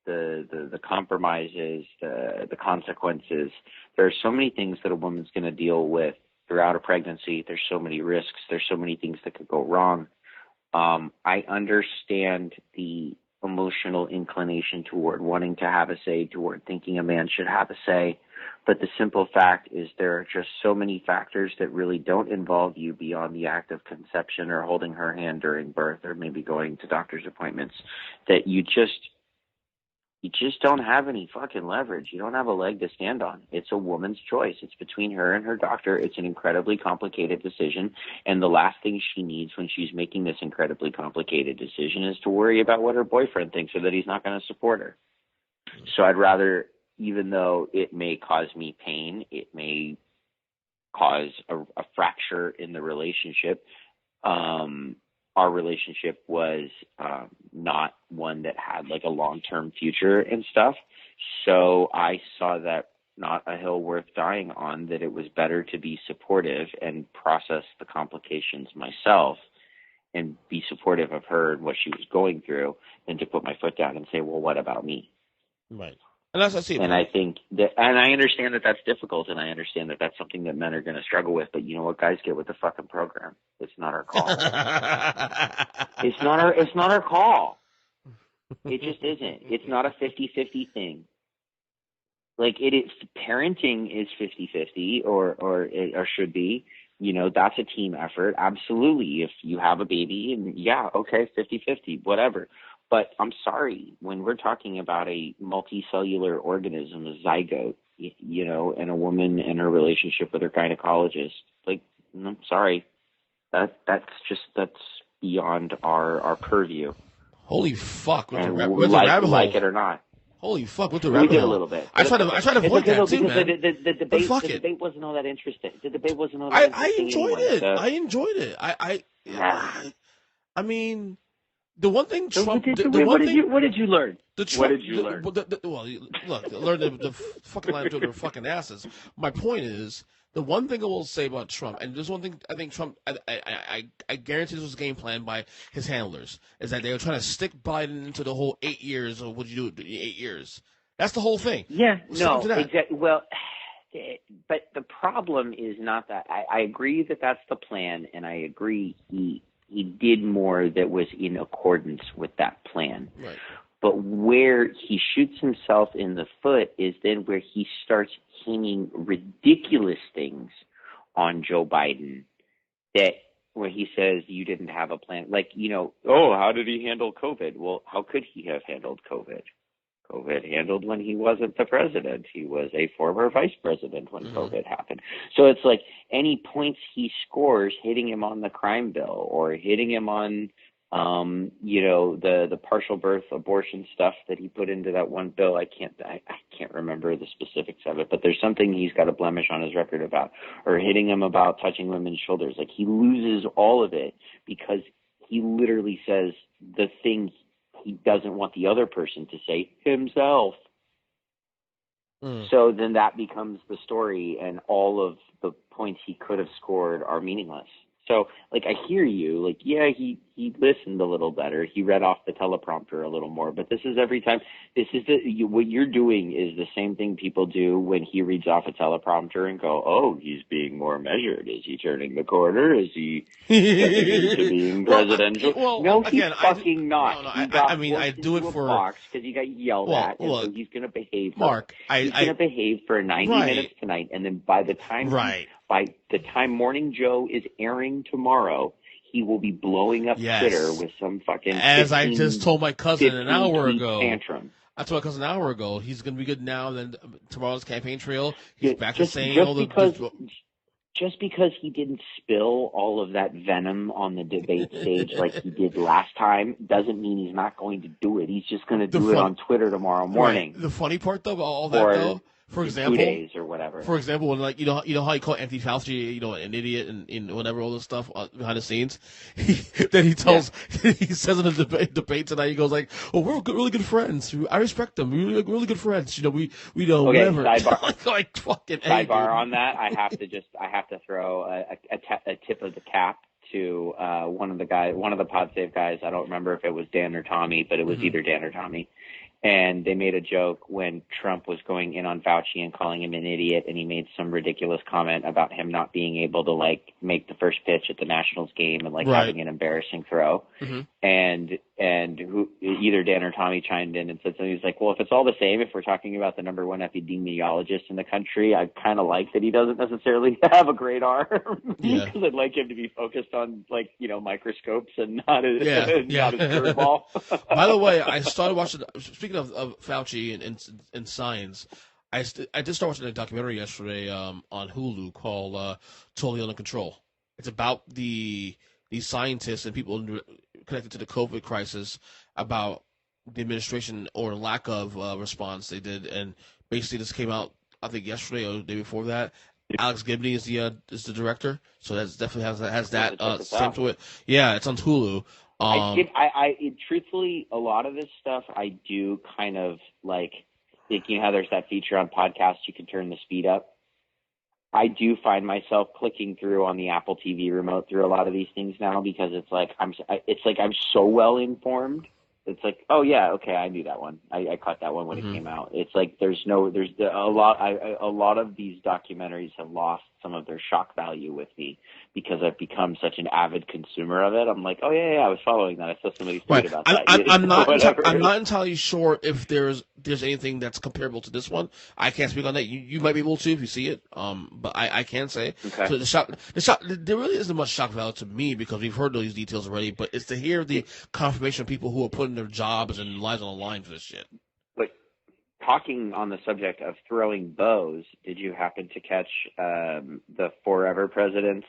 the compromises, the consequences. There are so many things that a woman's going to deal with throughout a pregnancy. There's so many risks. There's so many things that could go wrong. I understand the emotional inclination toward wanting to have a say, toward thinking a man should have a say. But the simple fact is there are just so many factors that really don't involve you beyond the act of conception or holding her hand during birth or maybe going to doctor's appointments that you just don't have any fucking leverage. You don't have a leg to stand on. It's a woman's choice. It's between her and her doctor. It's an incredibly complicated decision. And the last thing she needs when she's making this incredibly complicated decision is to worry about what her boyfriend thinks or that he's not going to support her. So I'd rather, even though it may cause me pain, it may cause a fracture in the relationship, our relationship was not one that had like a long-term future and stuff. So I saw that not a hill worth dying on, that it was better to be supportive and process the complications myself and be supportive of her and what she was going through than to put my foot down and say, well, what about me? Right. And that's what I see. And I think that, and I understand that that's difficult, and I understand that that's something that men are going to struggle with. But you know what, guys, get with the fucking program. It's not our call. It's not our call. It just isn't. It's not a 50-50 thing. Like it is, parenting is 50-50 or should be. That's a team effort. Absolutely. If you have a baby, and yeah, okay, 50-50, whatever. But I'm sorry, when we're talking about a multicellular organism, a zygote, and a woman and her relationship with her gynecologist, like, I'm sorry, that's beyond our purview. Holy fuck! With and the rabbit hole. Like it or not. Holy fuck! With the rabbit hole. We did a little bit. I tried to avoid that too, man. The debate wasn't all that interesting. The debate wasn't all that interesting. I enjoyed it. I mean. The one thing Trump... What did you learn? What did you learn? Look, learn the fucking line to their fucking asses. My point is, the one thing I will say about Trump, and there's one thing I think Trump, I guarantee this was a game plan by his handlers, is that they were trying to stick Biden into the whole 8 years of what you do in 8 years. That's the whole thing. Yeah, no, exactly. Well, but the problem is not that. I agree that that's the plan, and I agree he he did more that was in accordance with that plan. Right. But where he shoots himself in the foot is then where he starts hanging ridiculous things on Joe Biden, that where he says you didn't have a plan. Like, how did he handle COVID? Well, how could he have handled COVID? COVID handled when he wasn't the president. He was a former vice president when COVID happened. So it's like any points he scores hitting him on the crime bill or hitting him on, the partial birth abortion stuff that he put into that one bill. I can't remember the specifics of it, but there's something he's got a blemish on his record about, or hitting him about touching women's shoulders. Like, he loses all of it because he literally says the thing he doesn't want the other person to say himself. So then that becomes the story, and all of the points he could have scored are meaningless. So, like, I hear you. Like, yeah, he listened a little better. He read off the teleprompter a little more. But this is every time. This is what you're doing is the same thing people do when he reads off a teleprompter and go, "Oh, he's being more measured. Is he turning the corner? Is he stepping into being presidential?" Well, no, again, he's fucking not. No, I do it for because he got yelled at, and so he's going to behave. Mark, he's going to behave for 90 minutes tonight, and then by the time Morning Joe is airing tomorrow, he will be blowing up Twitter with some fucking as I just told my cousin an hour ago. Tantrum. I told my cousin an hour ago. He's going to be good now. Then tomorrow's campaign trail, he's back to saying all the. Just because he didn't spill all of that venom on the debate stage like he did last time doesn't mean he's not going to do it. He's just going to do it on Twitter tomorrow morning. Right. The funny part, though, about all that, though, for example, 2 days or whatever. For example, when you know how you call Anthony Fauci, an idiot and whatever, all this stuff behind the scenes. He says in the debate tonight, he goes like, "Oh, we're really good friends. I respect them. We're really good friends. We whatever." Sidebar. Like fucking sidebar on that. I have to throw a tip of the cap to one of the Pod Save guys. I don't remember if it was Dan or Tommy, but it was either Dan or Tommy. And they made a joke when Trump was going in on Fauci and calling him an idiot, and he made some ridiculous comment about him not being able to make the first pitch at the Nationals game and having an embarrassing throw. And either Dan or Tommy chimed in and said something. He's like, "Well, if it's all the same, if we're talking about the number one epidemiologist in the country, I kind of like that he doesn't necessarily have a great arm because I'd like him to be focused on microscopes and not a curveball." By the way, I started watching. Speaking of Fauci and science, I did start watching a documentary yesterday on Hulu called "Totally Under Control." It's about these scientists and people connected to the COVID crisis about the administration or lack of response they did, and basically this came out I think yesterday or the day before that. Alex Gibney is the director, so that definitely has that stamp to it. Yeah, it's on Hulu. Truthfully, a lot of this stuff I do kind of like how there's that feature on podcasts you can turn the speed up. I do find myself clicking through on the Apple TV remote through a lot of these things now because it's like I'm so well informed. It's like, oh yeah, okay, I knew that one. I caught that one when it came out. It's like there's a lot of these documentaries have lost some of their shock value with me because I've become such an avid consumer of it. I'm like, oh yeah, I was following that. I saw somebody tweet about that. I'm not entirely sure if there's anything that's comparable to this one. I can't speak on that. You might be able to if you see it. But I can say. Okay. So the shock. There really isn't much shock value to me because we've heard these details already. But it's to hear the confirmation of people who are putting their jobs and lives on the line for this shit. But talking on the subject of throwing bows, did you happen to catch the forever president's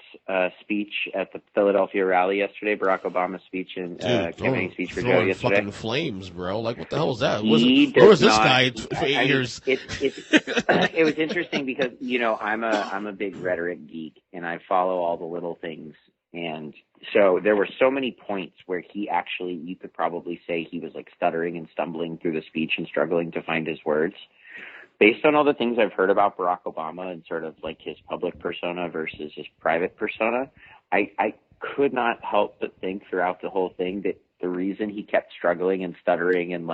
speech at the Philadelphia rally yesterday? Barack Obama's speech and campaign speech for Joe yesterday. Fucking flames, bro! Like what the hell was that? Where was this guy for 8 years? It was interesting because I'm a big rhetoric geek and I follow all the little things. And so there were so many points where he actually, you could probably say he was like stuttering and stumbling through the speech and struggling to find his words. Based on all the things I've heard about Barack Obama and sort of like his public persona versus his private persona, I could not help but think throughout the whole thing that the reason he kept struggling and stuttering and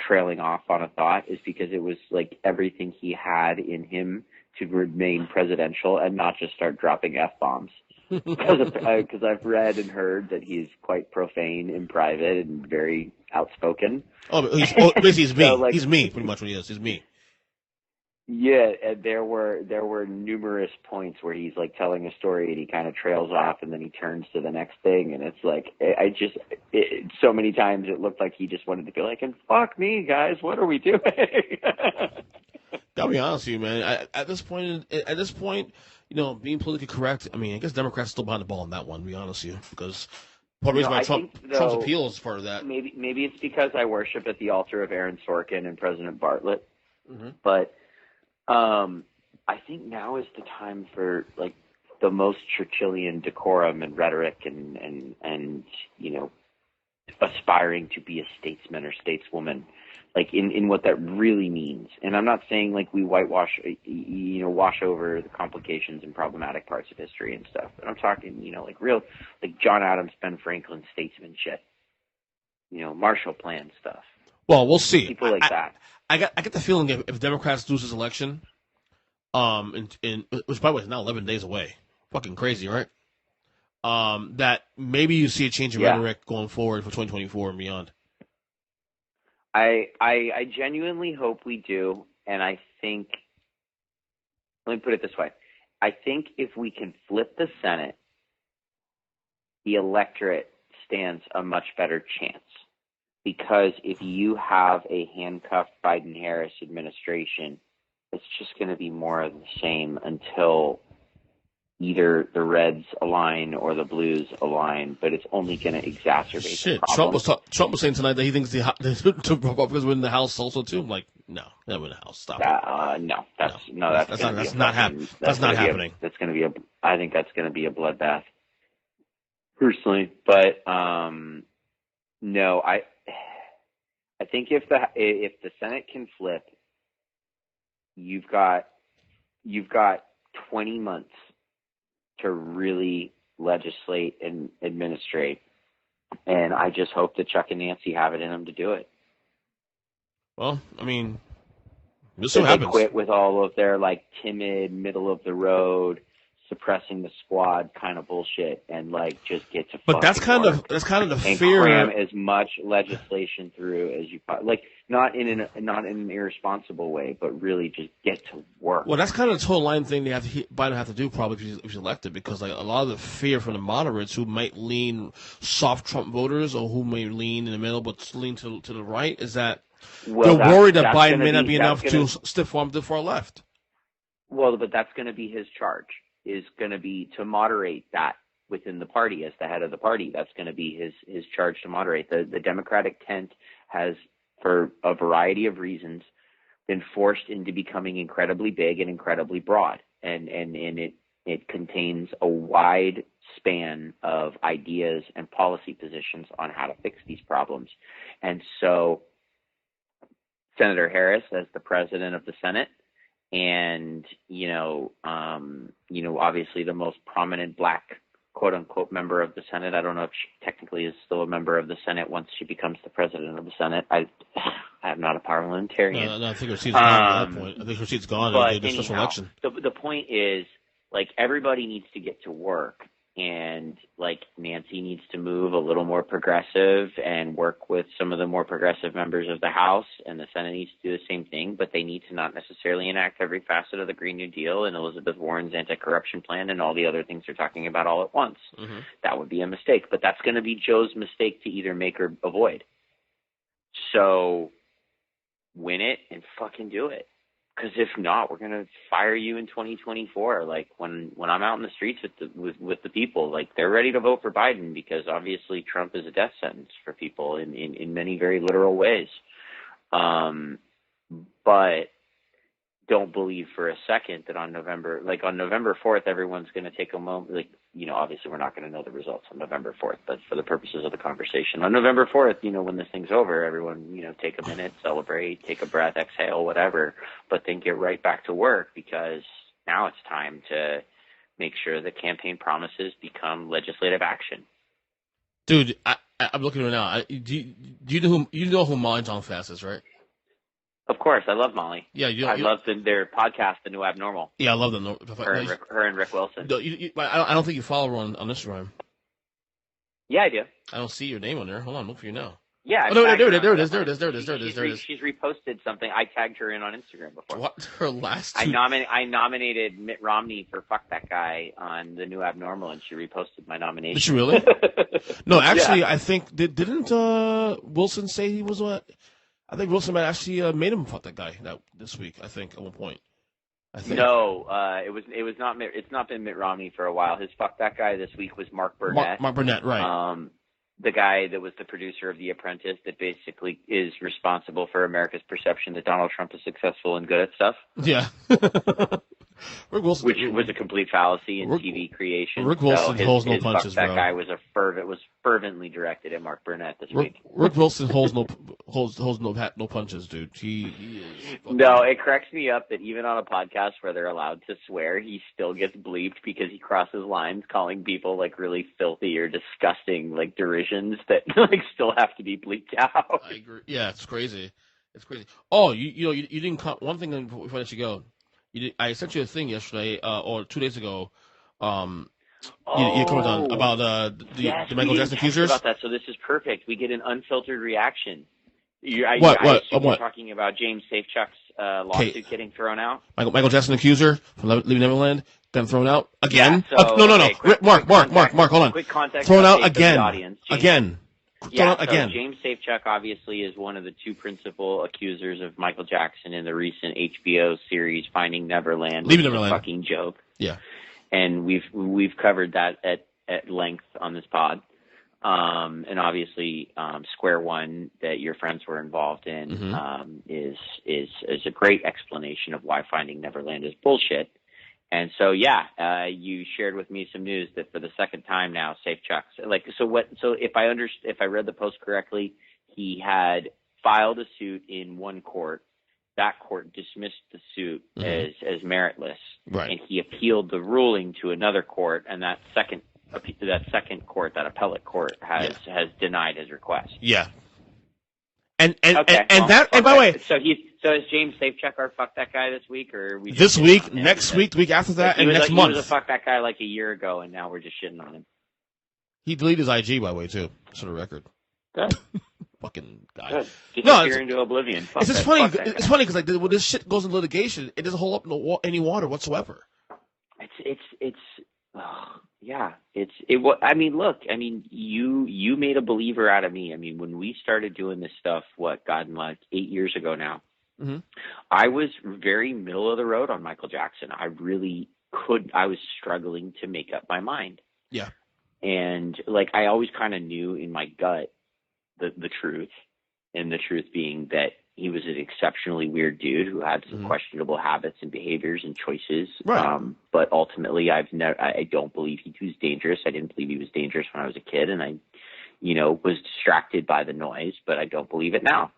trailing off on a thought is because it was like everything he had in him to remain presidential and not just start dropping F-bombs. because I've read and heard that he's quite profane in private and very outspoken. Basically he's me. So, like, He's me, pretty much what he is. He's me. yeah, and there were numerous points where he's like telling a story and he kind of trails off and then he turns to the next thing, and it's like so many times it looked like he just wanted to be like, and fuck me, guys, what are we doing? Gotta be honest with you, man. At this point, being politically correct, I mean, I guess Democrats are still behind the ball on that one, to be honest with you, because part of the reason why Trump's appeal is part of that. Maybe it's because I worship at the altar of Aaron Sorkin and President Bartlett, but I think now is the time for like the most Churchillian decorum and rhetoric and aspiring to be a statesman or stateswoman, like in what that really means. And I'm not saying like we wash over the complications and problematic parts of history and stuff, but I'm talking, like real, like John Adams, Ben Franklin statesmanship, Marshall Plan stuff. Well, we'll see. People like that. I get the feeling if Democrats lose this election, which by the way is now 11 days away, fucking crazy, right? That maybe you see a change in rhetoric going forward for 2024 and beyond. I genuinely hope we do, and I think, let me put it this way, I think if we can flip the Senate, the electorate stands a much better chance. Because if you have a handcuffed Biden-Harris administration, it's just going to be more of the same until either the Reds align or the Blues align, but it's only going to exacerbate the problem. Trump was saying tonight that he thinks the Republicans win the House also too. I'm like, no, they win the House. Stop it. No, that's not happening. That's not happening. I think that's going to be a bloodbath, personally. But no, I think if the Senate can flip, you've got 20 months to really legislate and administrate, and I just hope that Chuck and Nancy have it in them to do it. Well, I mean, this what happens. They quit with all of their like timid, middle of the road, suppressing the squad kind of bullshit, and like just get to. But that's kind of the and fear. Cram as much legislation through as you like, not in an irresponsible way, but really just get to work. Well, that's kind of the total line thing Biden have to do probably if he's elected, because like a lot of the fear from the moderates who might lean soft Trump voters or who may lean in the middle but lean to the right is that they're worried that Biden may not be enough to stiff arm the far left. Well, but that's going to be his charge. Is going to be to moderate that within the party as the head of the party. That's going to be his charge to moderate. The Democratic tent has, for a variety of reasons, been forced into becoming incredibly big and incredibly broad. And it contains a wide span of ideas and policy positions on how to fix these problems. And so Senator Harris, as the president of the Senate, and, obviously the most prominent black, quote unquote, member of the Senate. I don't know if she technically is still a member of the Senate once she becomes the president of the Senate. I'm not a parliamentarian. No, I think her seat's gone at that point. I think her seat's gone in the special election. The point is, like, everybody needs to get to work. And like Nancy needs to move a little more progressive and work with some of the more progressive members of the House, and the Senate needs to do the same thing, but they need to not necessarily enact every facet of the Green New Deal and Elizabeth Warren's anti-corruption plan and all the other things they're talking about all at once. Mm-hmm. That would be a mistake, but that's going to be Joe's mistake to either make or avoid. So win it and fucking do it. Because if not, we're gonna fire you in 2024. Like when I'm out in the streets with the people, like they're ready to vote for Biden because obviously Trump is a death sentence for people in many very literal ways. But don't believe for a second that on November 4th, everyone's gonna take a moment. Like, obviously we're not gonna know the results on November 4th, but for the purposes of the conversation, on November 4th, when this thing's over, everyone, take a minute, celebrate, take a breath, exhale, whatever, but then get right back to work, because now it's time to make sure that campaign promises become legislative action. Dude, I'm looking right now. Do you know who Mon John Fast is, right? Of course, I love Molly. Yeah, I love their podcast, The New Abnormal. Yeah, I love them. Her and Rick Wilson. I don't think you follow her on Instagram. Yeah, I do. I don't see your name on there. Hold on, look for you now. Yeah. Oh, no, there it is. She's reposted something. I tagged her in on Instagram before. What? Her last I nominated Mitt Romney for Fuck That Guy on The New Abnormal, and she reposted my nomination. Did she really? No, actually, yeah. I think, didn't Wilson say he was what? I think Wilson might actually made him fuck that guy this week, I think, at one point. I think. No, it was not. It's not been Mitt Romney for a while. His Fuck That Guy this week was Mark Burnett. Mark Burnett, right. The guy that was the producer of The Apprentice that basically is responsible for America's perception that Donald Trump is successful and good at stuff. Yeah. Rick Wilson, which was a complete fallacy in TV creation. Rick Wilson holds no punches, bro. That guy was fervently directed at Mark Burnett this week. Rick Wilson holds no punches, dude. He is. No, it cracks me up that even on a podcast where they're allowed to swear, he still gets bleeped because he crosses lines, calling people like really filthy or disgusting like derisions that like still have to be bleeped out. I agree. Yeah, it's crazy. It's crazy. Oh, you didn't. One thing before I let you go. I sent you a thing yesterday or 2 days ago. You commented on about the Michael Jackson accusers. About that, so this is perfect. We get an unfiltered reaction. I assume you're talking about James Safechuck's lawsuit getting thrown out. Michael Jackson accuser from Leaving Neverland getting thrown out again. Yeah, so, no. Mark, hold on. Quick context. Thrown out again. Again. Again. James Safechuck obviously is one of the two principal accusers of Michael Jackson in the recent HBO series Finding Neverland. Leaving Neverland. A fucking joke. Yeah. And we've covered that at length on this pod. And obviously, Square One that your friends were involved in is a great explanation of why Finding Neverland is bullshit. And so, you shared with me some news that for the second time now, Safechuck. So if I read the post correctly, he had filed a suit in one court. That court dismissed the suit as meritless, right. And he appealed the ruling to another court, and that second court, that appellate court, has denied his request. Yeah. By the way, so is James Safechuck our Fuck That Guy this week, or we this week, next week, the week after that, and next month? He was a Fuck That Guy like a year ago, and now we're just shitting on him. He deleted his IG, by the way, too, for the record. Good. Fucking guy. Good. Disappear into oblivion. It's just funny. It's funny because when this shit goes into litigation, it doesn't hold up any water whatsoever. You made a believer out of me. I mean, when we started doing this stuff, 8 years ago now, I was very middle of the road on Michael Jackson. I was struggling to make up my mind. Yeah. And I always kind of knew in my gut the truth, and the truth being that he was an exceptionally weird dude who had some questionable habits and behaviors and choices. Right. But ultimately, I don't believe he was dangerous. I didn't believe he was dangerous when I was a kid, and I, was distracted by the noise. But I don't believe it now.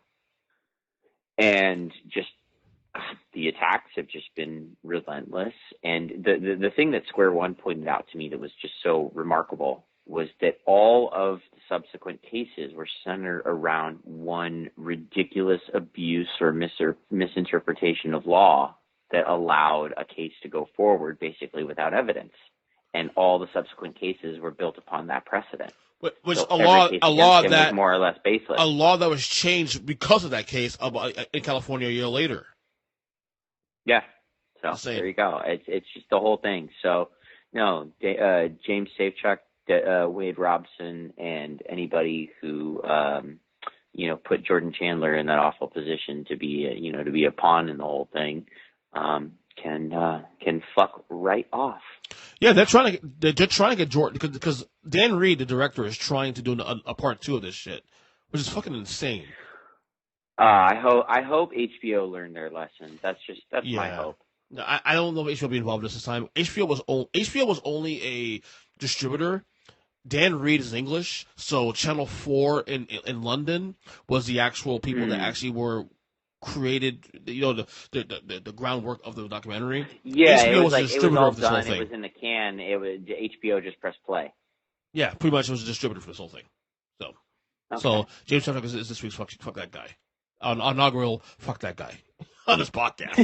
And just the attacks have just been relentless. And the thing that Square One pointed out to me that was just so remarkable was that all of the subsequent cases were centered around one ridiculous abuse or misinterpretation of law that allowed a case to go forward basically without evidence. And all the subsequent cases were built upon that precedent. Which so a law that was more or less baseless. A law that was changed because of that case in California a year later. Yeah. So there you go. It's just the whole thing. So no, James Safechuck, Wade Robson, and anybody who put Jordan Chandler in that awful position to be a pawn in the whole thing can fuck right off. Yeah, they're trying to get Jordan because Dan Reed, the director, is trying to do a part 2 of this shit, which is fucking insane. I hope HBO learned their lesson. That's my hope. I don't know if HBO will be involved this time. HBO was only a distributor. Dan Reed is English, so Channel 4 in London was the actual people that actually were created, the groundwork of the documentary. Yeah, HBO was a distributor all of this done. whole thing. It was in the can. HBO just pressed play. Yeah, pretty much it was a distributor for this whole thing. So James Safechuck is this week's fuck that guy. inaugural fuck that guy on this podcast.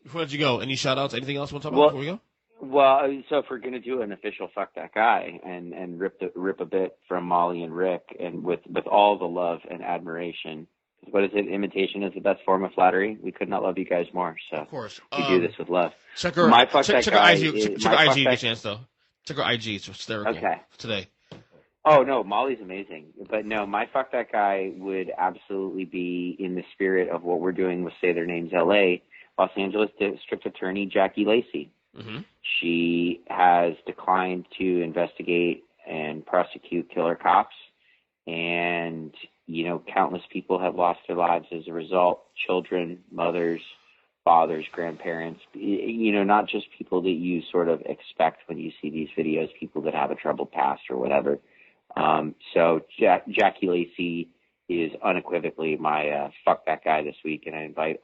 Before I let you go, any shout outs? Anything else you want to talk about before we go? Well, so if we're gonna do an official fuck that guy and rip a bit from Molly and Rick, and with all the love and admiration, what is it? Imitation is the best form of flattery. We could not love you guys more. So of course, we do this with love. Check her. Check her IG. Check her IG. Any chance though? Check her IG. It's hysterical. Okay. Today. Oh no, Molly's amazing. But no, my fuck that guy would absolutely be in the spirit of what we're doing with Say Their Names LA. Los Angeles District Attorney Jackie Lacey. Mm-hmm. She has declined to investigate and prosecute killer cops, and countless people have lost their lives as a result. Children, mothers, fathers, grandparents. Not just people that you sort of expect when you see these videos, people that have a troubled past or whatever. So Jackie Lacey is unequivocally my fuck that guy this week, and I invite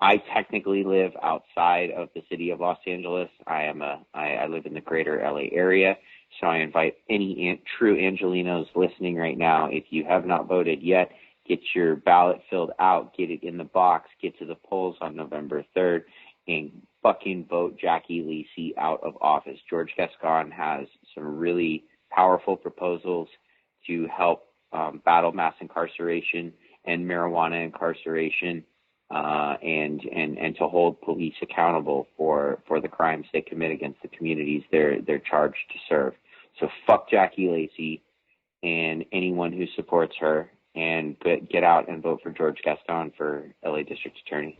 I technically live outside of the city of Los Angeles. I live in the greater LA area, so I invite any true Angelinos listening right now, if you have not voted yet, get your ballot filled out, get it in the box, get to the polls on November 3rd, and fucking vote Jackie Lacey out of office. George Gascon has some really powerful proposals to help battle mass incarceration and marijuana incarceration, and to hold police accountable for the crimes they commit against the communities they're charged to serve. So fuck Jackie Lacey and anyone who supports her, and get out and vote for George Gascon for LA District Attorney.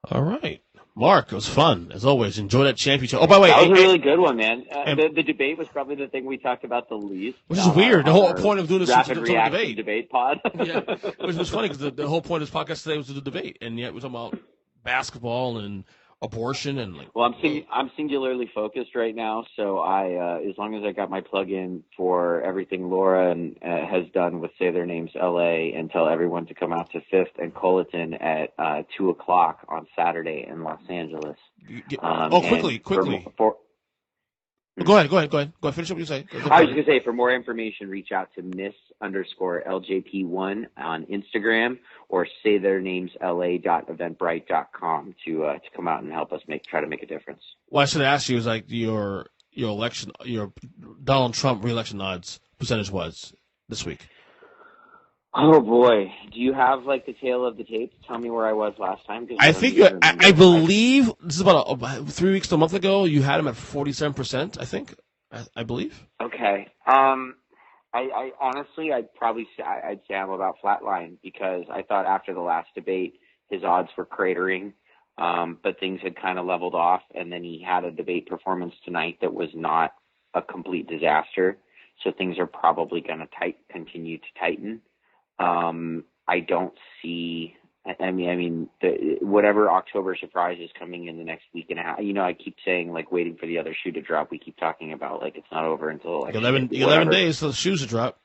All right. Mark, it was fun, as always. Enjoy that championship. Oh, by the way. That was a really good one, man. The debate was probably the thing we talked about the least. Which is weird. The whole point of doing this rapid was to reaction debate pod. Yeah. Which was funny, because the whole point of this podcast today was to do debate, and yet we're talking about basketball and abortion and like. Well, I'm singularly focused right now, so I as long as I got my plug in for everything Laura has done with Say Their Names LA, and tell everyone to come out to 5th and Culleton at 2:00 on Saturday in Los Angeles. Quickly. Go ahead. Finish up what you say. I was going to say, for more information, reach out to Miss_LJP1 on Instagram, or saytheirnamesla.eventbrite.com to come out and help us try to make a difference. Well, I should ask you, is like your election, your Donald Trump re-election odds percentage was this week. Oh boy, do you have like the tail of the tape to tell me where I was last time? I think I believe this is about 3 weeks to a month ago. You had him at 47%. I think. I believe. Okay. I honestly, I'd say I'm about flatline, because I thought after the last debate his odds were cratering, but things had kind of leveled off, and then he had a debate performance tonight that was not a complete disaster. So things are probably going to continue to tighten. I don't see. Whatever October surprise is coming in the next week and a half. I keep saying, like, waiting for the other shoe to drop. We keep talking about, like, it's not over until like 11 days till the shoes to drop.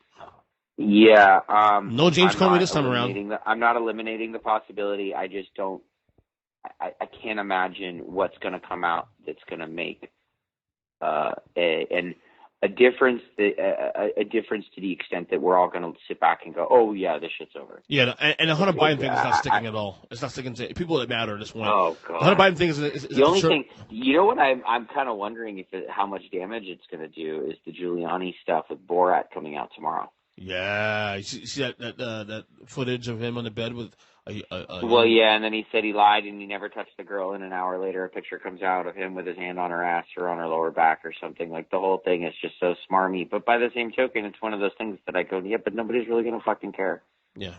Yeah. No James Comey this time around. I'm not eliminating the possibility. I just don't. I can't imagine what's going to come out that's going to make a difference to the extent that we're all going to sit back and go, oh yeah, this shit's over. Yeah, and the Hunter Biden thing is not sticking at all. It's not sticking to people that matter at this point. Oh god, the Hunter Biden thing is the only thing. You know what? I'm kind of wondering how much damage it's going to do is the Giuliani stuff with Borat coming out tomorrow. Yeah, you see that footage of him on the bed with. Well, yeah, and then he said he lied and he never touched the girl, and an hour later a picture comes out of him with his hand on her ass or on her lower back or something. Like, the whole thing is just so smarmy. But by the same token, it's one of those things that I go, yeah, but nobody's really going to fucking care. Yeah.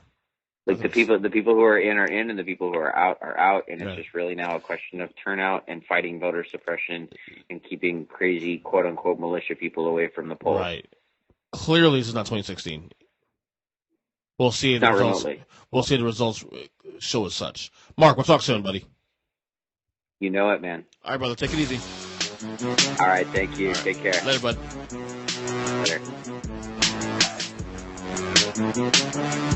Like, the people who are in, and the people who are out, and it's just really now a question of turnout and fighting voter suppression and keeping crazy, quote-unquote, militia people away from the polls. Right. Clearly, this is not 2016. We'll see the results. Remotely. We'll see the results show as such. Mark, we'll talk soon, buddy. You know it, man. All right, brother. Take it easy. All right. Thank you. Take care. Later, bud. Later.